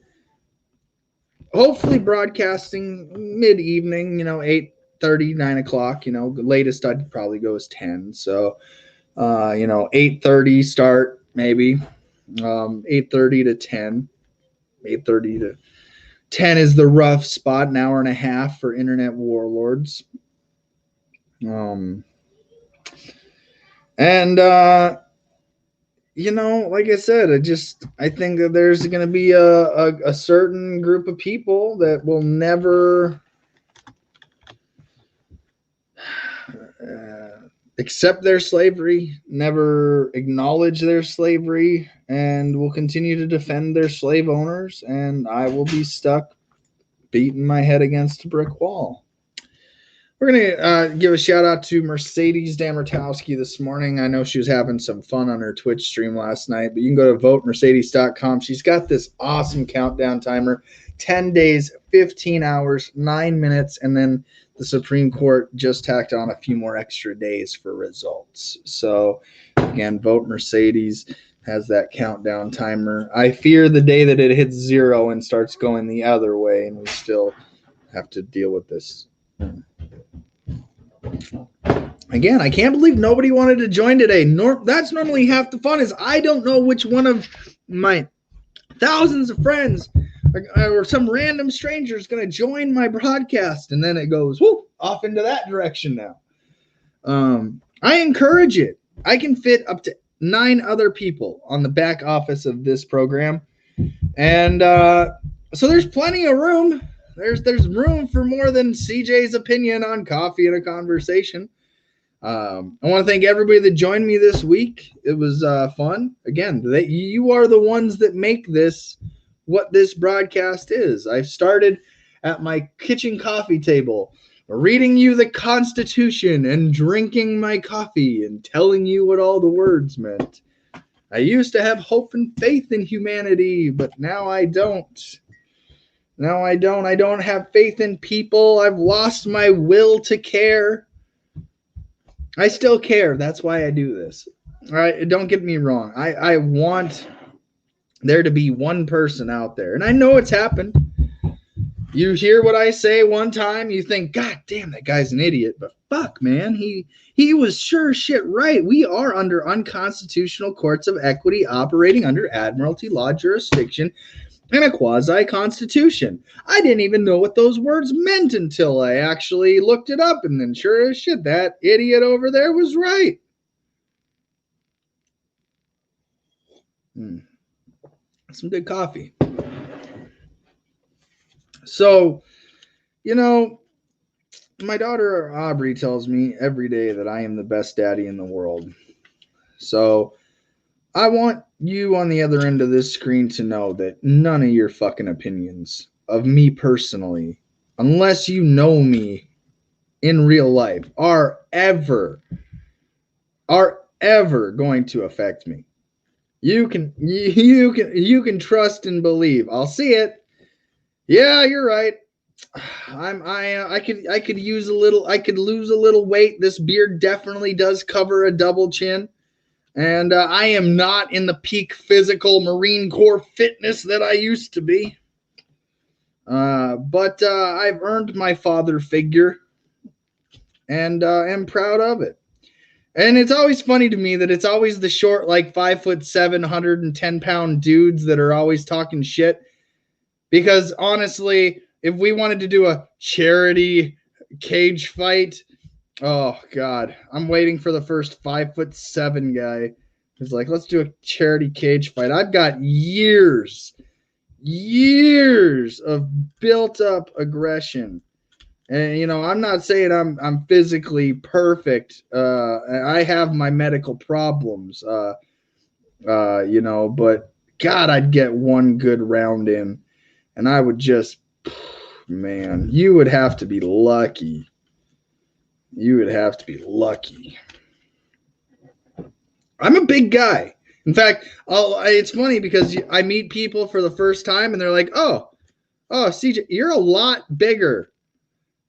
hopefully broadcasting mid-evening, 8:30, 9 o'clock, the latest I'd probably go is 10. So, 8:30 start maybe, 8:30 to 10, 8:30 to 10 is the rough spot, an hour and a half for internet warlords. Like I said, I think that there's going to be a certain group of people that will never accept their slavery, never acknowledge their slavery, and will continue to defend their slave owners, and I will be stuck beating my head against a brick wall. We're going to give a shout out to Mercedes Damertowski this morning. I know she was having some fun on her Twitch stream last night, but you can go to votemercedes.com. She's got this awesome countdown timer, 10 days, 15 hours, 9 minutes, and then the Supreme Court just tacked on a few more extra days for results. So, again, Vote Mercedes has that countdown timer. I fear the day that it hits 0 and starts going the other way, and we still have to deal with this. Again, I can't believe nobody wanted to join today. That's normally half the fun, is I don't know which one of my thousands of friends or some random stranger is going to join my broadcast, and then it goes off into that direction now. I encourage it. I can fit up to 9 other people on the back office of this program, and so there's plenty of room. There's room for more than CJ's opinion on Coffee and a Conversation. I want to thank everybody that joined me this week. It was fun. Again, you are the ones that make this what this broadcast is. I started at my kitchen coffee table, reading you the Constitution and drinking my coffee and telling you what all the words meant. I used to have hope and faith in humanity, but now I don't. I don't have faith in people. I've lost my will to care. I still care. That's why I do this. All right, don't get me wrong. I want there to be one person out there, and I know it's happened. You hear what I say one time, you think, God damn, that guy's an idiot. But fuck, man, he was sure shit right. We are under unconstitutional courts of equity operating under admiralty law jurisdiction. and a quasi-constitution. I didn't even know what those words meant until I actually looked it up, and then sure as shit, that idiot over there was right. Some good coffee. So, you know, my daughter Aubrey tells me every day that I am the best daddy in the world. So I want you on the other end of this screen to know that none of your fucking opinions of me personally, unless you know me in real life, are ever going to affect me. You can trust and believe. I'll see it. Yeah, you're right. I could use a little. I could lose a little weight. This beard definitely does cover a double chin, and I am not in the peak physical Marine Corps fitness that I used to be. But I've earned my father figure, and am proud of it. And it's always funny to me that it's always the short, like 5'7", 110-pound dudes that are always talking shit. Because honestly, if we wanted to do a charity cage fight, oh God, I'm waiting for the first 5'7" guy who's like, let's do a charity cage fight. I've got years of built up aggression. And, you know, I'm not saying I'm physically perfect. I have my medical problems, you know, but God, I'd get one good round in and I would just, man, you would have to be lucky. You would have to be lucky. I'm a big guy. In fact, it's funny because I meet people for the first time and they're like, oh, CJ, you're a lot bigger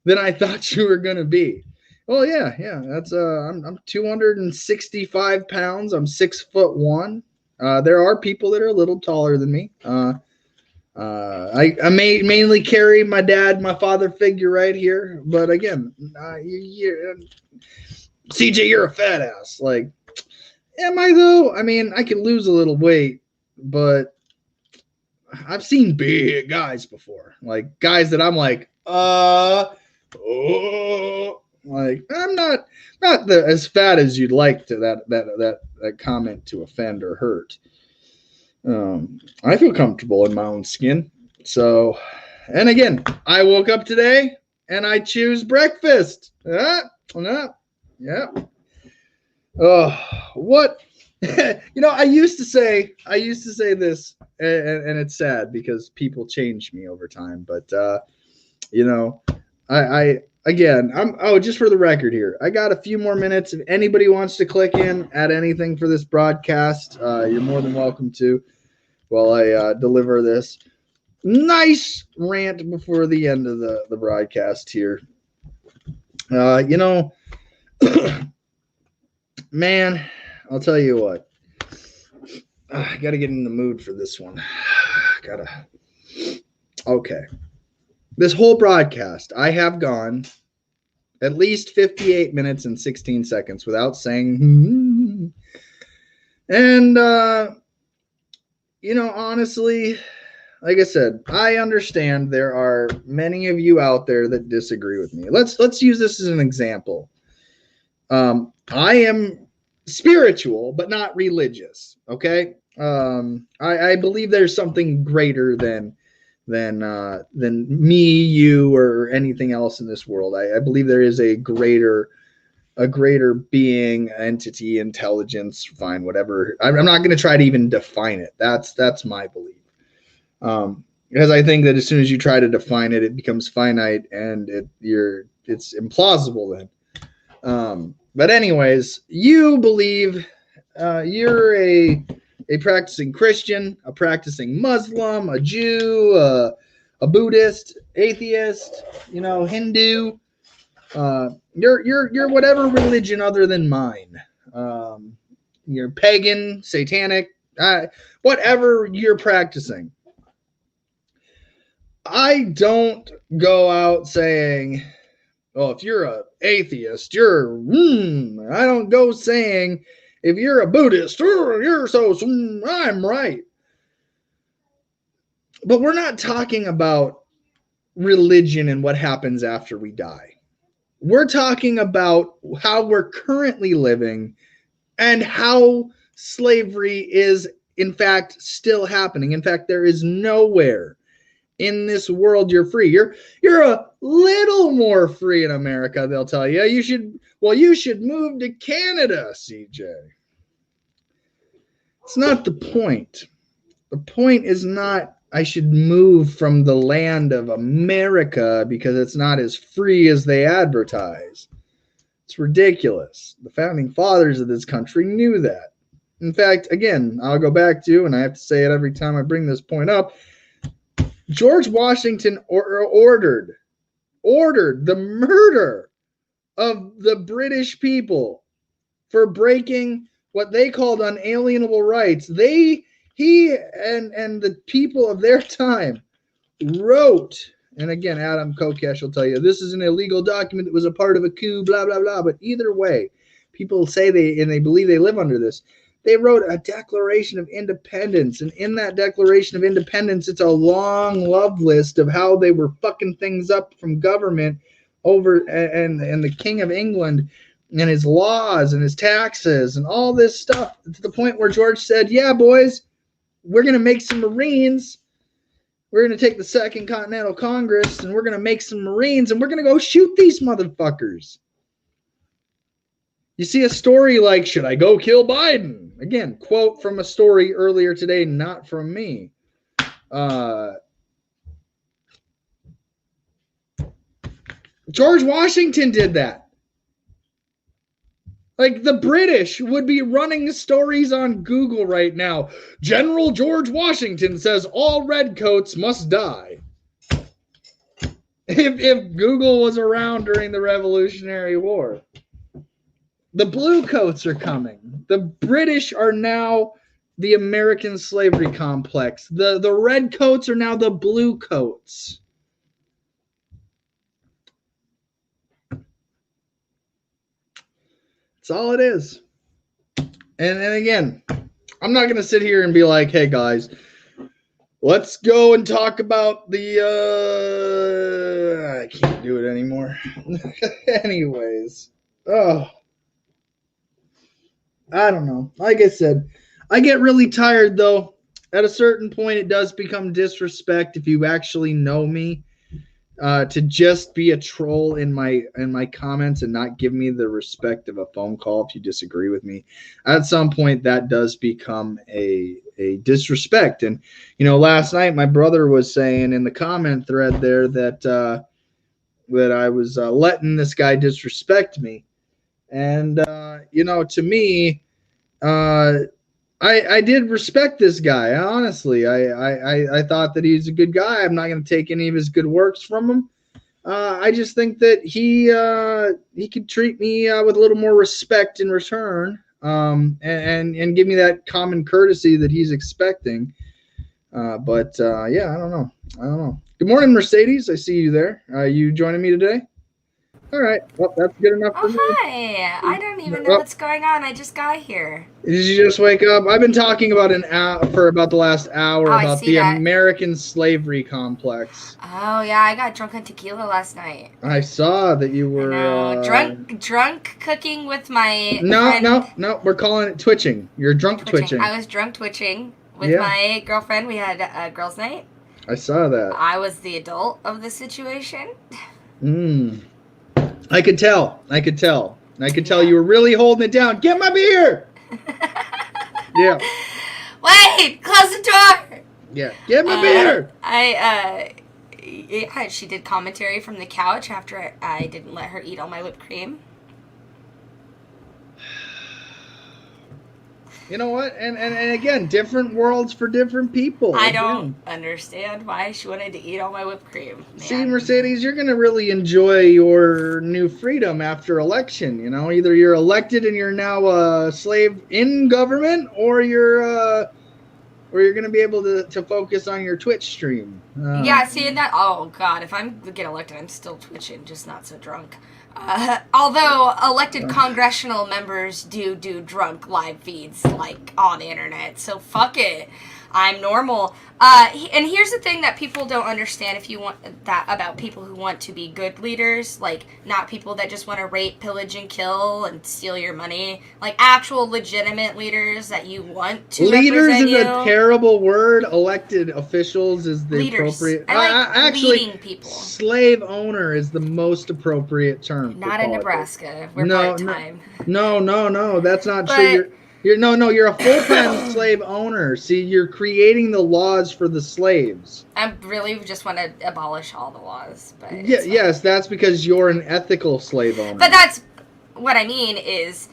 than I thought you were going to be. Oh yeah. That's I'm 265 pounds. I'm 6'1". There are people that are a little taller than me. I mainly carry my father figure right here. But again, CJ, you're a fat ass. Like, am I though? I mean, I can lose a little weight, but I've seen big guys before. Like guys that I'm like, like I'm not as fat as you'd like to that comment to offend or hurt. I feel comfortable in my own skin. So, and again, I woke up today and I choose breakfast. Yeah. Oh, what? You know, I used to say this, and it's sad because people change me over time. But you know, I'm just for the record here, I got a few more minutes. If anybody wants to click in at anything for this broadcast, you're more than welcome to while I deliver this nice rant before the end of the broadcast here. You know, man, I'll tell you what. I got to get in the mood for this one. Okay. This whole broadcast, I have gone at least 58 minutes and 16 seconds without saying, and, you know, honestly, like I said, I understand there are many of you out there that disagree with me. Let's use this as an example. I am spiritual, but not religious. Okay. I believe there's something greater than me, you, or anything else in this world. I believe there is a greater being, entity, intelligence, fine, whatever. I'm not going to try to even define it. That's my belief. Because I think that as soon as you try to define it, it becomes finite and it's implausible then. But anyways, you believe you're a practicing Christian, a practicing Muslim, a Jew, a Buddhist, atheist, you know, Hindu. You're whatever religion other than mine. You're pagan, satanic, whatever you're practicing. I don't go out saying, oh, if you're an atheist, you're, I don't go saying, if you're a Buddhist, you're so, I'm right. But we're not talking about religion and what happens after we die. We're talking about how we're currently living and how slavery is, in fact, still happening. In fact, there is nowhere in this world you're free. You're a little more free in America, they'll tell you. You should move to Canada, CJ. It's not the point. The point is not I should move from the land of America because it's not as free as they advertise. It's ridiculous. The founding fathers of this country knew that. In fact, again, I'll go back to, and I have to say it every time I bring this point up, George Washington ordered the murder of the British people for breaking what they called unalienable rights. He and the people of their time wrote, and again, Adam Kokesh will tell you, this is an illegal document that was a part of a coup, blah, blah, blah. But either way, people say they believe they live under this. They wrote a Declaration of Independence, and in that Declaration of Independence, it's a long love list of how they were fucking things up from government over and the King of England and his laws and his taxes and all this stuff, to the point where George said, yeah, boys, we're going to make some Marines. We're going to take the Second Continental Congress and we're going to make some Marines and we're going to go shoot these motherfuckers. You see a story like, should I go kill Biden? Again, quote from a story earlier today, not from me. George Washington did that. Like, the British would be running stories on Google right now. General George Washington says all redcoats must die. If Google was around during the Revolutionary War. The bluecoats are coming. The British are now the American slavery complex. The redcoats are now the bluecoats. That's all it is. And again, I'm not going to sit here and be like, hey, guys, let's go and talk about the... I can't do it anymore. Anyways. Oh. I don't know. Like I said, I get really tired, though. At a certain point, it does become disrespect if you actually know me. To just be a troll in my comments and not give me the respect of a phone call if you disagree with me. At some point, that does become a disrespect. And, you know, last night my brother was saying in the comment thread there that I was letting this guy disrespect me. And, you know, to me, I did respect this guy. Honestly, I thought that he's a good guy. I'm not going to take any of his good works from him. I just think that he could treat me with a little more respect in return, and give me that common courtesy that he's expecting. But yeah, I don't know. Good morning, Mercedes. I see you there. You joining me today? All right. Well, that's good enough for me. Hi. I don't even know what's going on. I just got here. Did you just wake up? I've been talking about for about the last hour about the American slavery complex. Oh, yeah. I got drunk on tequila last night. I saw that you were... drunk cooking with my No. We're calling it twitching. You're drunk twitching. I was drunk twitching with my girlfriend. We had a girls' night. I saw that. I was the adult of the situation. I could tell. You were really holding it down. Get my beer! Yeah. Wait! Close the door! Yeah. Get my beer! She did commentary from the couch after I didn't let her eat all my whipped cream. You know what? And again, different worlds for different people. I don't understand why she wanted to eat all my whipped cream. Man. See, Mercedes, you're going to really enjoy your new freedom after election. You know, either you're elected and you're now a slave in government, or you're going to be able to focus on your Twitch stream. Yeah, see, and that, oh, God, if I get elected, I'm still twitching, just not so drunk. Although elected congressional members do drunk live feeds, like, on the internet, so fuck it. I'm normal. And here's the thing that people don't understand if you want that about people who want to be good leaders, like not people that just want to rape, pillage, and kill and steal your money, like actual legitimate leaders that you want to Leaders represent is you. a terrible word. Elected officials is the Leaders. appropriate. I like actually, leading people. slave owner is the most appropriate term. for Not in politics. Nebraska. We're No, part-time. No, that's not But- true. You're a full-time slave owner. See, you're creating the laws for the slaves. I really just want to abolish all the laws. But Yeah, it's fine. yes, that's because you're an ethical slave owner. But that's what I mean is,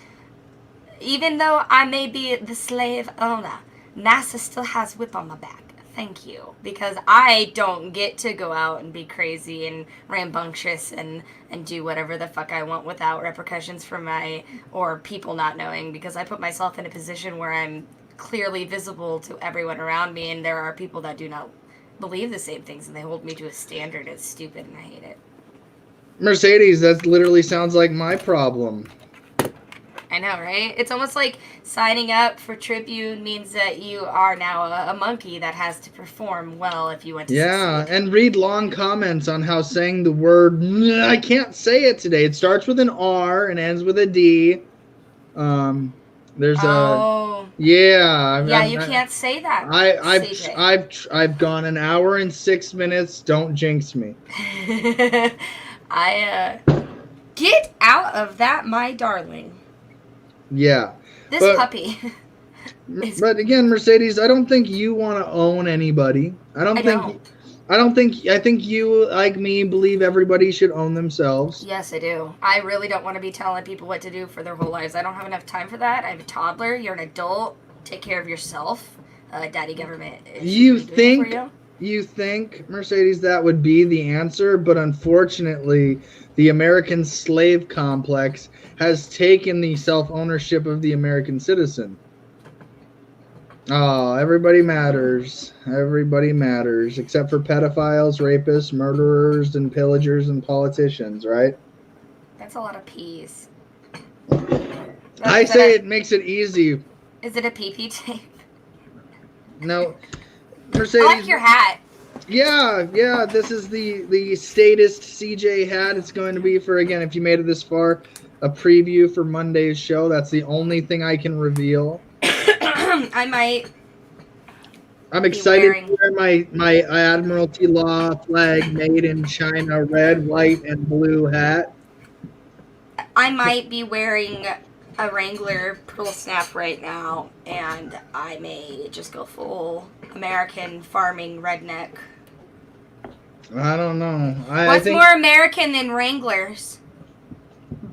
even though I may be the slave owner, NASA still has whip on my back. Thank you. Because I don't get to go out and be crazy and rambunctious and do whatever the fuck I want without repercussions for or people not knowing, because I put myself in a position where I'm clearly visible to everyone around me, and there are people that do not believe the same things, and they hold me to a standard. It's stupid, and I hate it. Mercedes, that literally sounds like my problem. I know, right? It's almost like signing up for Tribune means that you are now a monkey that has to perform well if you want to Yeah, succeed. and read long comments on how saying the word I can't say it today. It starts with an R and ends with a D. There's Oh, yeah. yeah, you can't say that. I've gone an hour and 6 minutes. Don't jinx me. Get out of that, my darling. Yeah. This But- puppy. But again, Mercedes, I don't think you want to own anybody. I think you, like me, believe everybody should own themselves. Yes, I do. I really don't want to be telling people what to do for their whole lives. I don't have enough time for that. I have a toddler. You're an adult. Take care of yourself. Daddy government. You should be doing it for think- You think, Mercedes, that would be the answer, but unfortunately, the American slave complex has taken the self-ownership of the American citizen. Oh, everybody matters. Everybody matters, except for pedophiles, rapists, murderers, and pillagers and politicians, right? That's a lot of peas. I say it makes it easy. Is it a PP tape? No, I Mercedes. like your hat. Yeah, this is the statist CJ hat. It's going to be for, again, if you made it this far, a preview for Monday's show. That's the only thing I can reveal. I might. I'm excited wearing- to wear my Admiralty Law flag made in China red, white, and blue hat. I might be wearing a Wrangler pearl snap right now, and I may just go full American farming redneck. I don't know. I What's think more American than Wranglers?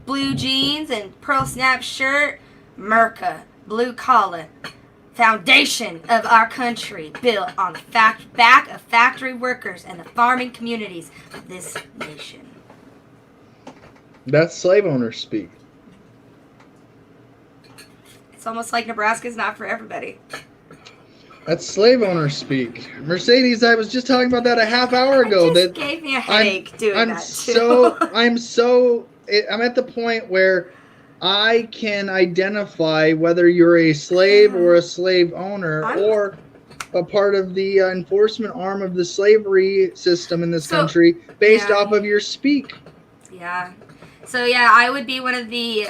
Blue jeans and pearl snap shirt, Merca, blue collar, foundation of our country, built on the back of factory workers and the farming communities of this nation. that's slave owners speak. It's almost like Nebraska's not for everybody. That's slave owners speak. Mercedes, I was just talking about that a half hour ago. It just that gave me a headache doing I'm that too. I'm at the point where I can identify whether you're a slave or a slave owner or a part of the enforcement arm of the slavery system in this country based off of your speak. Yeah. So yeah, I would be one of the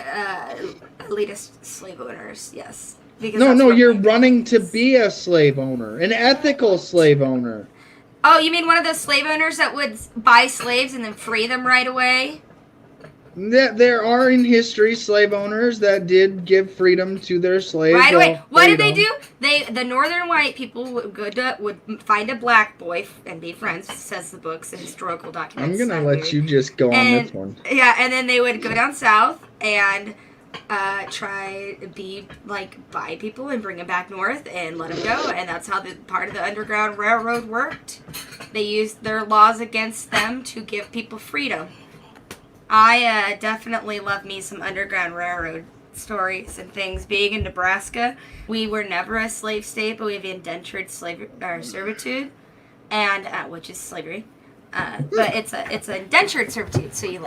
elitist slave owners. Yes. Because that's No, what you're my running to family is. be a slave owner, an ethical slave owner. Oh, you mean one of those slave owners that would buy slaves and then free them right away? There are in history slave owners that did give freedom to their slaves. Right away. Well, What did they freedom. do? The northern white people would find a black boy and be friends, says the books and historical I'm documents. gonna let you just go on this one. Yeah, and then they would go down south and try buy people and bring them back north and let them go, and that's how the part of the Underground Railroad worked. They used their laws against them to give people freedom. I definitely love me some Underground Railroad stories and things. Being in Nebraska, we were never a slave state, but we have indentured servitude, and which is slavery. But it's a indentured servitude, so you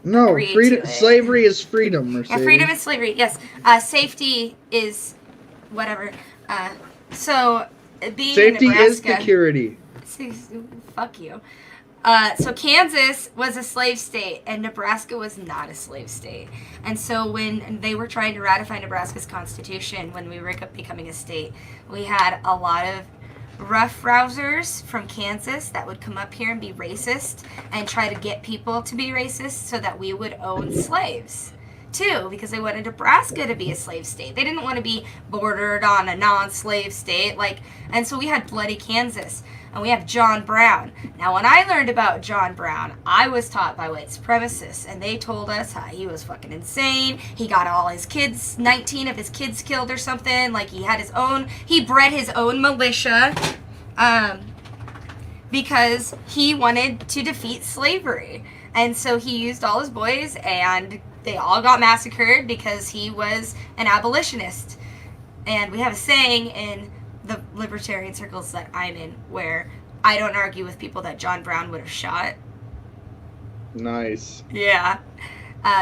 No, agree freedom. to it. Slavery is freedom, Mercedes. Yeah, freedom is slavery. Yes. Safety is whatever. So being Safety in is Nebraska. security. Fuck you. So Kansas was a slave state, and Nebraska was not a slave state. And so when they were trying to ratify Nebraska's constitution, when we were becoming a state, we had a lot of rough-rousers from Kansas that would come up here and be racist and try to get people to be racist so that we would own slaves too, because they wanted Nebraska to be a slave state. They didn't want to be bordered on a non-slave state, and so we had bloody Kansas, and we have John Brown. Now, when I learned about John Brown, I was taught by white supremacists, and they told us how he was fucking insane. He got all his kids, 19 of his kids killed or something. Like, he bred his own militia, because he wanted to defeat slavery. And so he used all his boys, and they all got massacred because he was an abolitionist. And we have a saying in the libertarian circles that I'm in where I don't argue with people that John Brown would have shot. Nice. Yeah.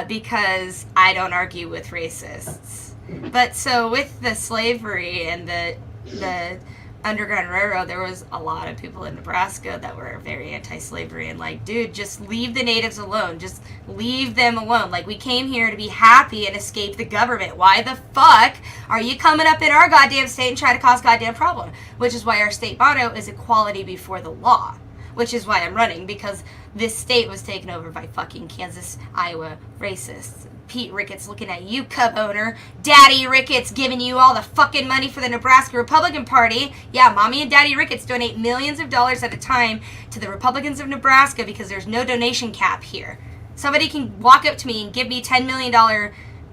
Because I don't argue with racists. But so with the slavery and the Underground Railroad, there was a lot of people in Nebraska that were very anti-slavery and like, dude, just leave the natives alone. Just leave them alone. Like, we came here to be happy and escape the government. Why the fuck are you coming up in our goddamn state and trying to cause goddamn problem? Which is why our state motto is equality before the law. Which is why I'm running, because this state was taken over by fucking Kansas, Iowa racists. Pete Ricketts looking at you, Cub owner. Daddy Ricketts giving you all the fucking money for the Nebraska Republican Party. Yeah, Mommy and Daddy Ricketts donate millions of dollars at a time to the Republicans of Nebraska because there's no donation cap here. Somebody can walk up to me and give me $10 million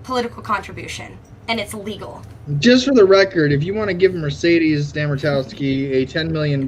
political contribution, and it's legal. Just for the record, if you want to give Mercedes Stamertowski a $10 million...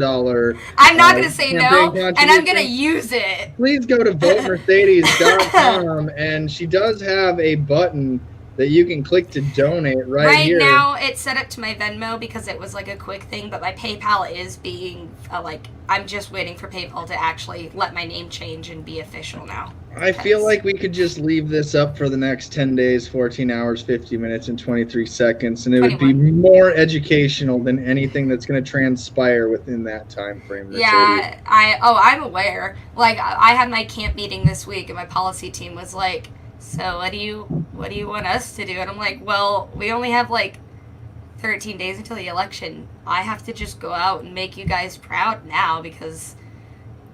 I'm not going to say no, and I'm going to use it. Please go to votemercedes.com, and she does have a button that you can click to donate right here. Right now, it's set up to my Venmo because it was like a quick thing, but my PayPal is being, I'm just waiting for PayPal to actually let my name change and be official now. I feel like we could just leave this up for the next 10 days, 14 hours, 50 minutes, and 23 seconds, and it 21. would be more educational than anything that's going to transpire within that time frame. Mercedes. Yeah, I'm aware. Like, I had my camp meeting this week, and my policy team was like, so what do you want us to do? And I'm like, well, we only have 13 days until the election. I have to just go out and make you guys proud now because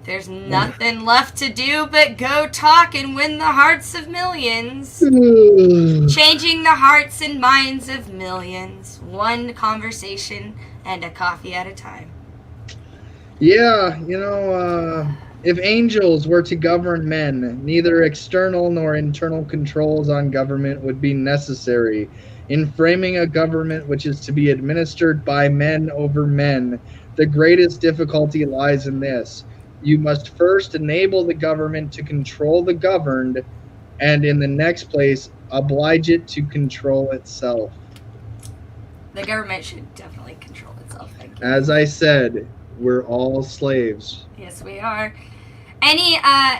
there's nothing left to do but go talk and win the hearts of millions. Changing the hearts and minds of millions. One conversation and a coffee at a time. Yeah, if angels were to govern men, neither external nor internal controls on government would be necessary. In framing a government which is to be administered by men over men, the greatest difficulty lies in this. You must first enable the government to control the governed, and in the next place, oblige it to control itself. The government should definitely control itself. Thank you. As I said, we're all slaves. Yes, we are.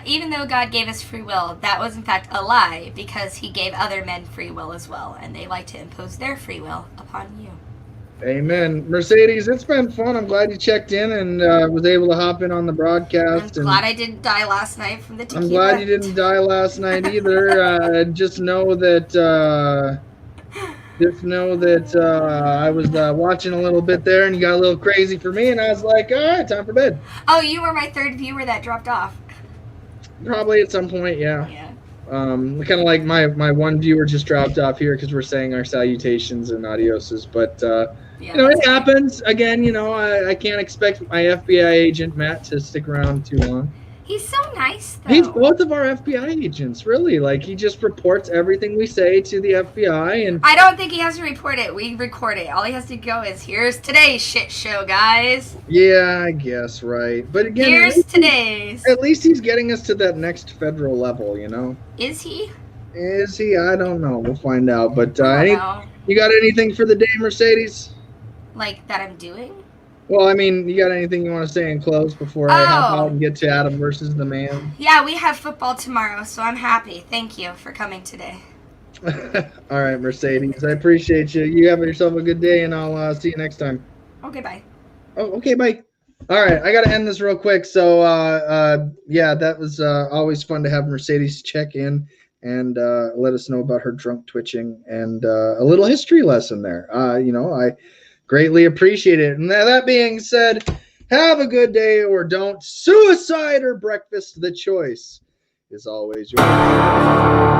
Even though God gave us free will, that was in fact a lie, because he gave other men free will as well, and they like to impose their free will upon you. Amen. Mercedes, it's been fun. I'm glad you checked in and was able to hop in on the broadcast. I'm glad I didn't die last night from the tequila. I'm glad you didn't die last night either. Just know that I was watching a little bit there, and you got a little crazy for me, and I was like, all right, time for bed. Oh, you were my third viewer that dropped off. Probably at some point, yeah. Yeah. Kind of like my one viewer just dropped off here because we're saying our salutations and adioses, but it happens. Again, I can't expect my FBI agent Matt to stick around too long. He's so nice, though. He's both of our FBI agents, really. He just reports everything we say to the FBI, and I don't think he has to report it. We record it. All he has to go is, here's today's shit show, guys. yeah, I guess, right. But again, Here's today's. at least he's getting us to that next federal level, Is he? Is he? I don't know. We'll find out. But I don't know. you got anything for the day, Mercedes? Like, that I'm doing? Well, you got anything you want to say in close before I hop out and get to Adam versus the man? Yeah, we have football tomorrow, so I'm happy. Thank you for coming today. All right, Mercedes. I appreciate you. You have yourself a good day, and I'll see you next time. Okay, bye. Oh, okay, bye. All right, I got to end this real quick. So, yeah, that was always fun to have Mercedes check in and let us know about her drunk twitching and a little history lesson there. I greatly appreciate it. And that being said, have a good day or don't. Suicide or breakfast, the choice is always yours.